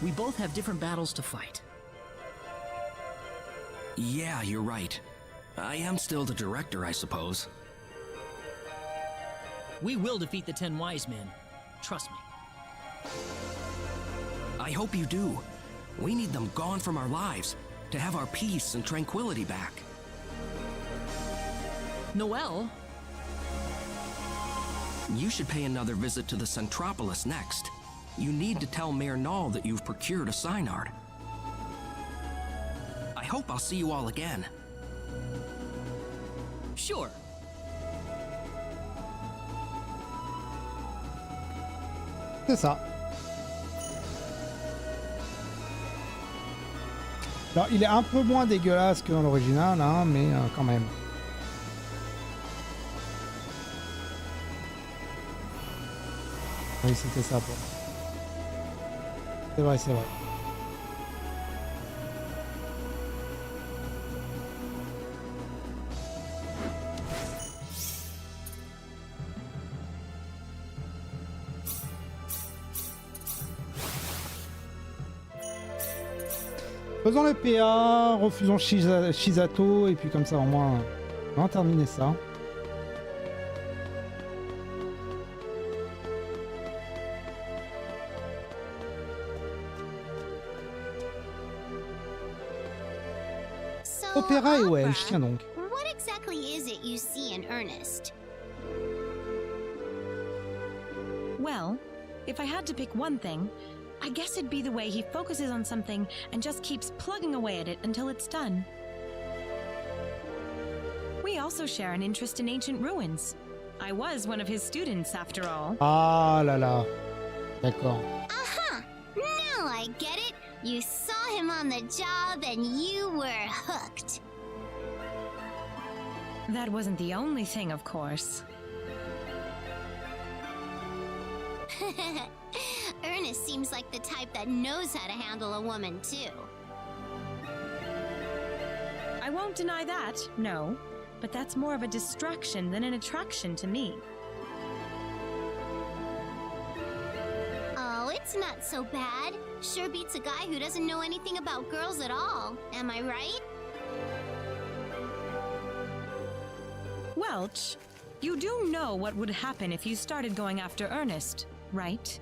G: We both have different battles to fight.
M: Yeah, you're right. I am still the director, I suppose.
G: We will defeat the 10 wise men. Trust me.
M: I hope you do. We need them gone from our lives to have our peace and tranquility back.
G: Noelle?
M: You should pay another visit to the Centropolis next. You need to tell Mayor Null that you've procured a sign art. I hope I'll see you all again.
G: Sure.
A: C'est ça. Alors il est un peu moins dégueulasse que dans l'original, hein, mais quand même. Oui, c'était ça. Pour... C'est vrai, c'est vrai. Faisons le PA, refusons Shizato, et puis comme ça au moins on va terminer ça. Opéra et Welsh, tiens donc.
B: What exactly is it you see in Ernest?
K: Well, if I had to pick one thing, I guess it'd be the way he focuses on something and just keeps plugging away at it until it's done. We also share an interest in ancient ruins. I was one of his students, after all.
A: Ah là là. D'accord.
B: Aha! Now I get it. You saw him on the job and you were hooked.
K: That wasn't the only thing, of course.
B: Ernest seems like the type that knows how to handle a woman, too.
K: I won't deny that, no. But that's more of a distraction than an attraction to me.
B: Oh, it's not so bad. Sure beats a guy who doesn't know anything about girls at all. Am I right?
K: Welch, you do know what would happen if you started going after Ernest, right?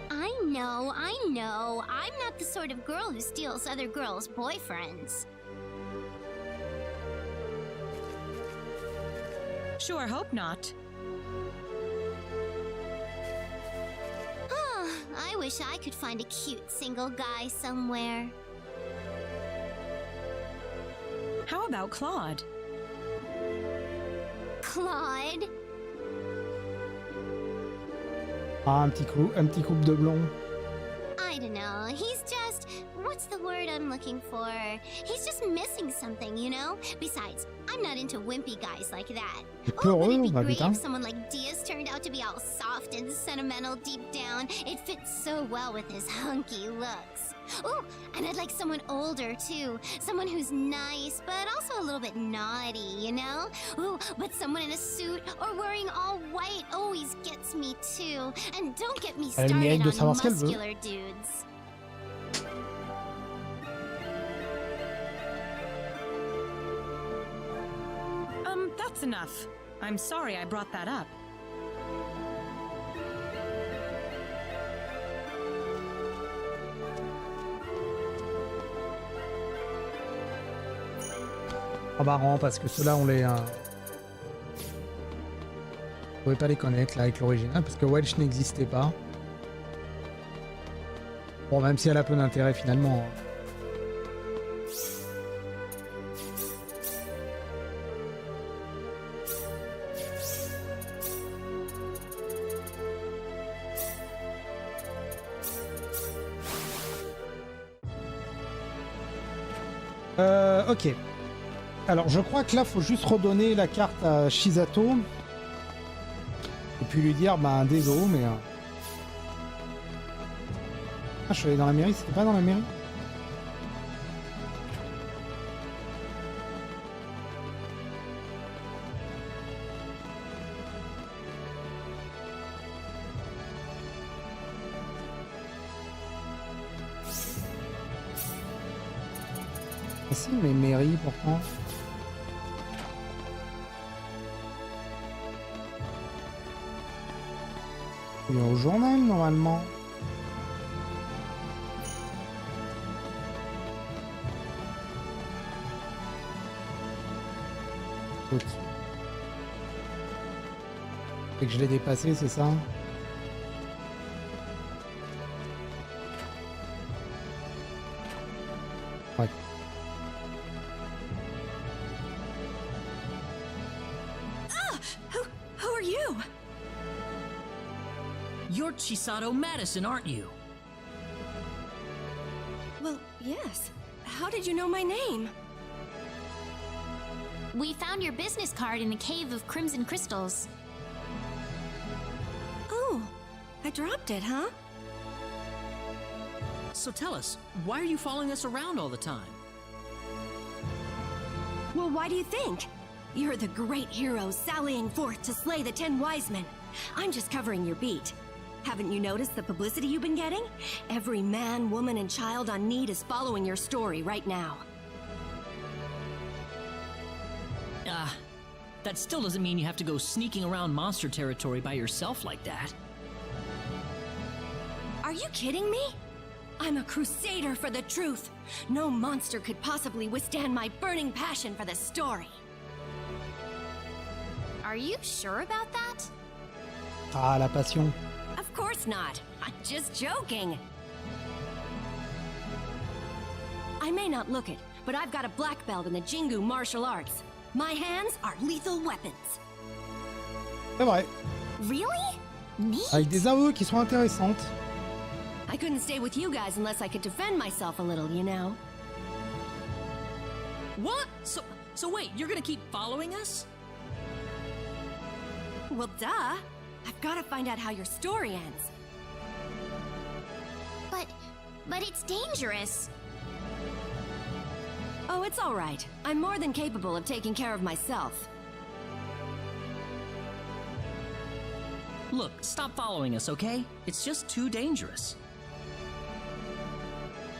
B: I know. I'm not the sort of girl who steals other girls' boyfriends.
K: Sure hope not.
B: I wish I could find a cute single guy somewhere.
K: How about Claude?
B: Claude?
A: Ah, un petit couple de blonds.
B: I don't know, he's just... What's the word I'm looking for? He's just missing something, you know? Besides, I'm not into wimpy guys like that. Oh, wouldn't it be great if someone like Diaz turned out to be all soft and sentimental deep down? It fits so well with his hunky looks. Ooh, and I'd like someone older too. Someone who's nice, but also a little bit naughty, you know? Ooh, but someone in a suit or wearing all white always gets me too. And don't get me started on muscular dudes.
K: That's enough. I'm sorry I brought that up.
A: Ah, marrant parce que ceux-là on les... On pouvait pas les connaître là avec l'original parce que Welsh n'existait pas. Bon, même si elle a peu d'intérêt finalement. Ok. Alors je crois que là faut juste redonner la carte à Shizato. Et puis lui dire bah désolé mais... Ah, je suis allé dans la mairie, c'était pas dans la mairie? Ah si, mais mairie pourtant. Il est au journal normalement. C'est que je l'ai dépassé, c'est ça? Ouais.
O: Who are you?
G: You're Chisato Madison, aren't you?
O: Well, yes. How did you know my name?
B: We found your business card in a cave of crimson crystals.
O: Oh, I dropped it, huh?
G: So tell us, why are you following us around all the time?
O: Well, why do you think? You're the great hero sallying forth to slay the 10 wise men. I'm just covering your beat. Haven't you noticed the publicity you've been getting? Every man, woman, and child on need is following your story right now.
G: That still doesn't mean you have to go sneaking around monster territory by yourself like that.
O: Are you kidding me? I'm a crusader for the truth. No monster could possibly withstand my burning passion for the story.
B: Are you sure about that?
A: Ah, la passion.
O: Of course not. I'm just joking. I may not look it, but I've got a black belt in the Jingu martial arts. My hands are lethal weapons.
A: C'est vrai.
B: Really? Neat.
A: Avec des aveux qui sont intéressantes.
O: I couldn't stay with you guys unless I could defend myself a little, you know.
G: What? So wait, you're gonna keep following us?
O: Well, duh. I've got to find out how your story ends.
B: But it's dangerous.
O: Oh, it's all right. I'm more than capable of taking care of myself.
G: Look, stop following us, okay? It's just too dangerous.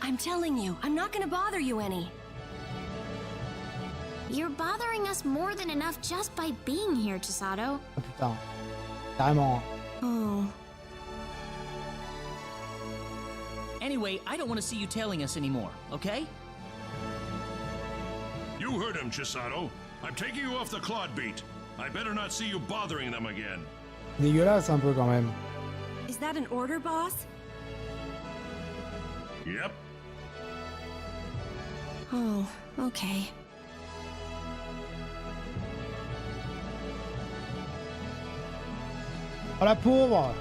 O: I'm telling you, I'm not gonna bother you any.
B: You're bothering us more than enough just by being here, Chisato.
A: Oh putain. Carrément.
O: Oh.
G: Anyway, I don't want to see you tailing us anymore, okay?
N: You heard him, Chisato. I'm taking you off the Claude beat. I better not see you bothering them again.
A: Dégueulasse un peu quand même.
O: Is that an order, boss?
N: Yep.
O: Oh, okay.
A: Oh la pauvre!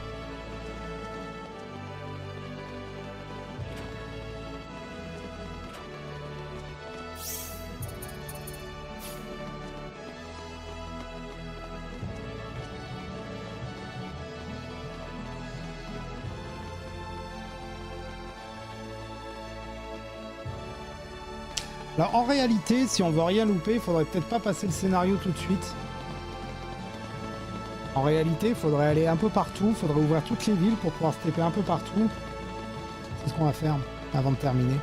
A: Alors en réalité, si on veut rien louper, il faudrait peut-être pas passer le scénario tout de suite. En réalité, il faudrait aller un peu partout, il faudrait ouvrir toutes les villes pour pouvoir se TP un peu partout. C'est ce qu'on va faire avant de terminer.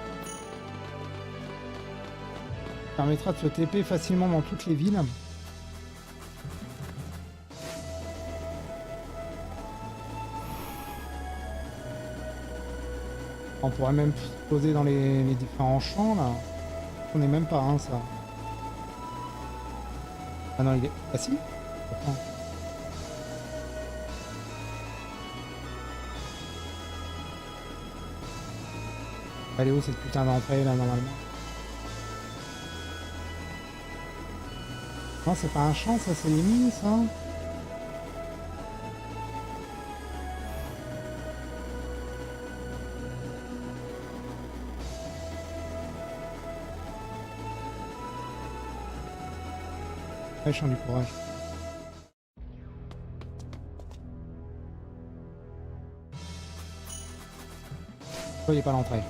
A: Ça permettra de se TP facilement dans toutes les villes. On pourrait même se poser dans les différents champs là. On n'est même pas un ça. Ah non, il est... Ah si. Attends. Elle est où cette putain d'entrée là normalement? Non, c'est pas un champ ça, c'est les mines ça. Champ du courage. Voyez pas l'entrée.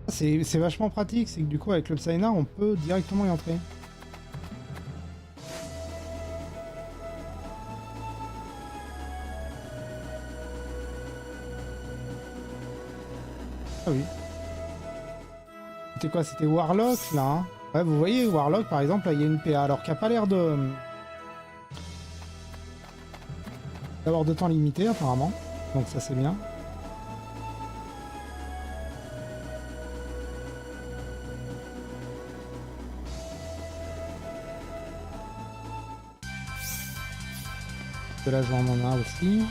A: C'est vachement pratique, c'est que du coup avec le Psynar on peut directement y entrer. Ah oui. C'était quoi? C'était Warlock là hein. Ouais, vous voyez Warlock par exemple, là il y a une PA alors qu'il n'y a pas l'air de... d'avoir de temps limité apparemment. Donc ça c'est bien. De là j'en en a aussi.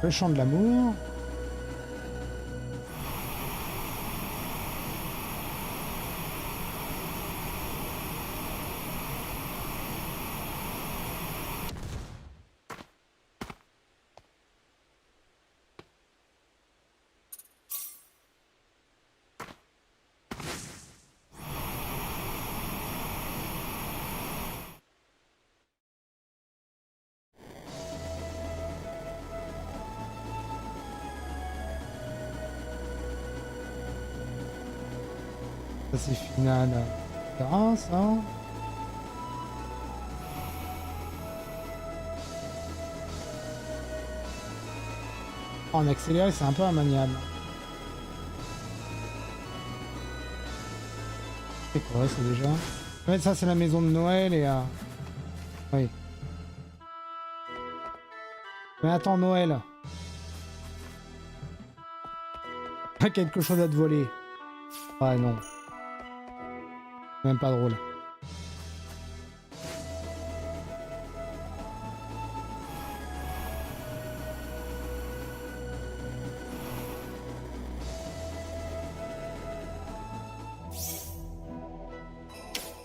A: Le champ de l'amour. Ça c'est final. Ah ça. Oh, en accéléré c'est un peu immaniable. C'est quoi ça déjà? Ouais, ça c'est la maison de Noël et oui. Mais attends Noël. Pas quelque chose à te voler. Ah non. Même pas drôle.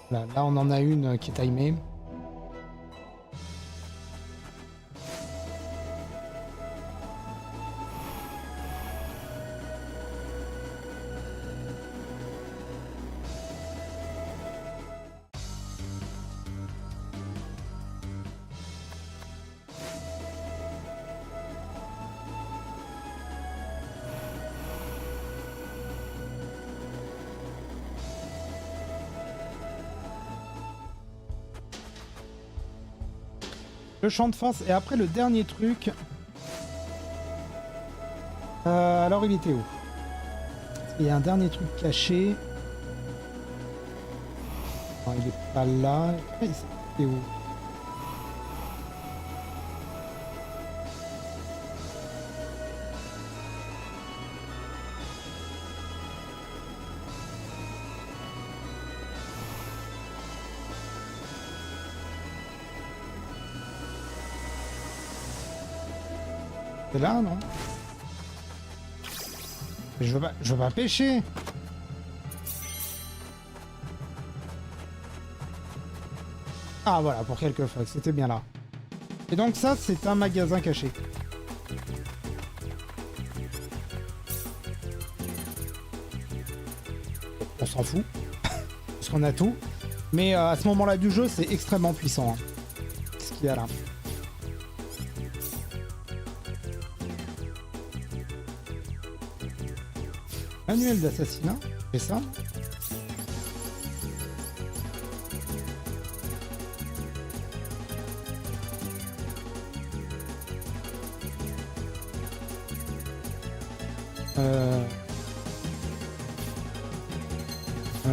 A: Là on en a une qui est timée. Le champ de force et après le dernier truc. Alors il était où? Il y a un dernier truc caché. Non, il est pas là. Il était où? C'est là, non? Je veux pas pêcher. Ah voilà, pour quelques fois, c'était bien là. Et donc ça, c'est un magasin caché. On s'en fout, parce qu'on a tout. Mais à ce moment-là du jeu, c'est extrêmement puissant. Hein. Ce qu'il y a là. Manuel d'assassinat, c'est ça.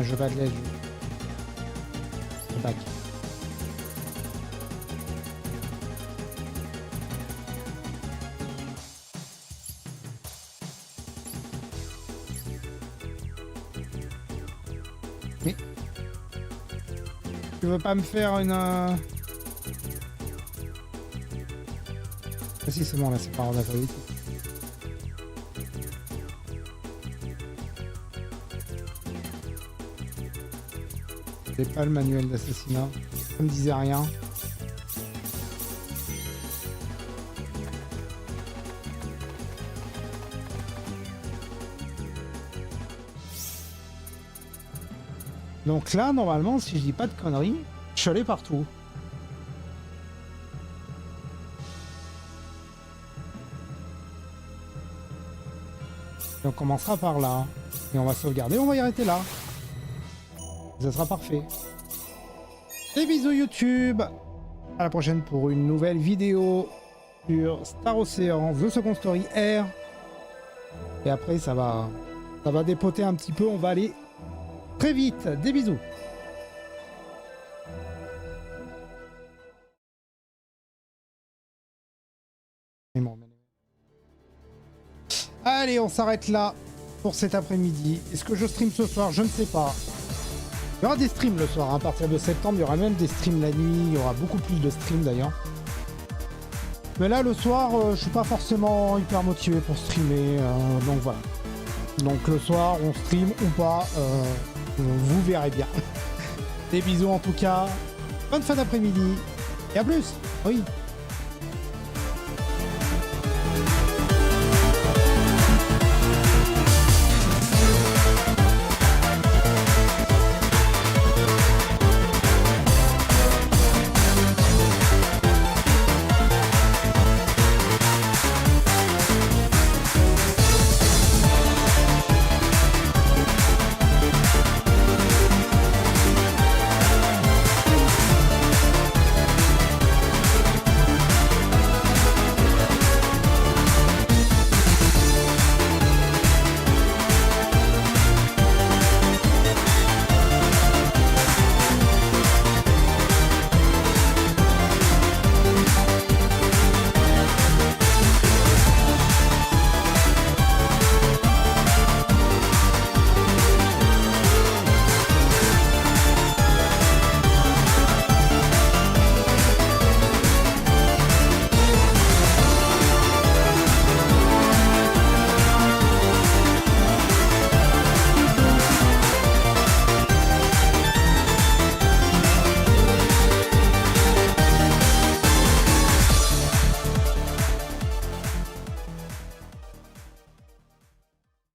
A: Je bats de l'aide. Je back. Mais tu veux pas me faire une Ah si, c'est bon, là c'est pas en alphabétique. C'est pas le manuel d'assassinat, ça me disait rien. Donc là, normalement, si je dis pas de conneries, je suis allé partout. Et on commencera par là. Et on va sauvegarder, on va y arrêter là. Ça sera parfait. Des bisous YouTube. À la prochaine pour une nouvelle vidéo sur Star Ocean, The Second Story R. Et après ça va dépoter un petit peu, on va aller très vite. Des bisous. Allez, on s'arrête là pour cet après-midi. Est-ce que je stream ce soir? Je ne sais pas. Il y aura des streams le soir, hein. À partir de septembre, il y aura même des streams la nuit, il y aura beaucoup plus de streams d'ailleurs. Mais là, le soir, je suis pas forcément hyper motivé pour streamer, donc voilà. Donc le soir, on stream ou pas, vous verrez bien. Des bisous en tout cas, bonne fin d'après-midi, et à plus. Oui.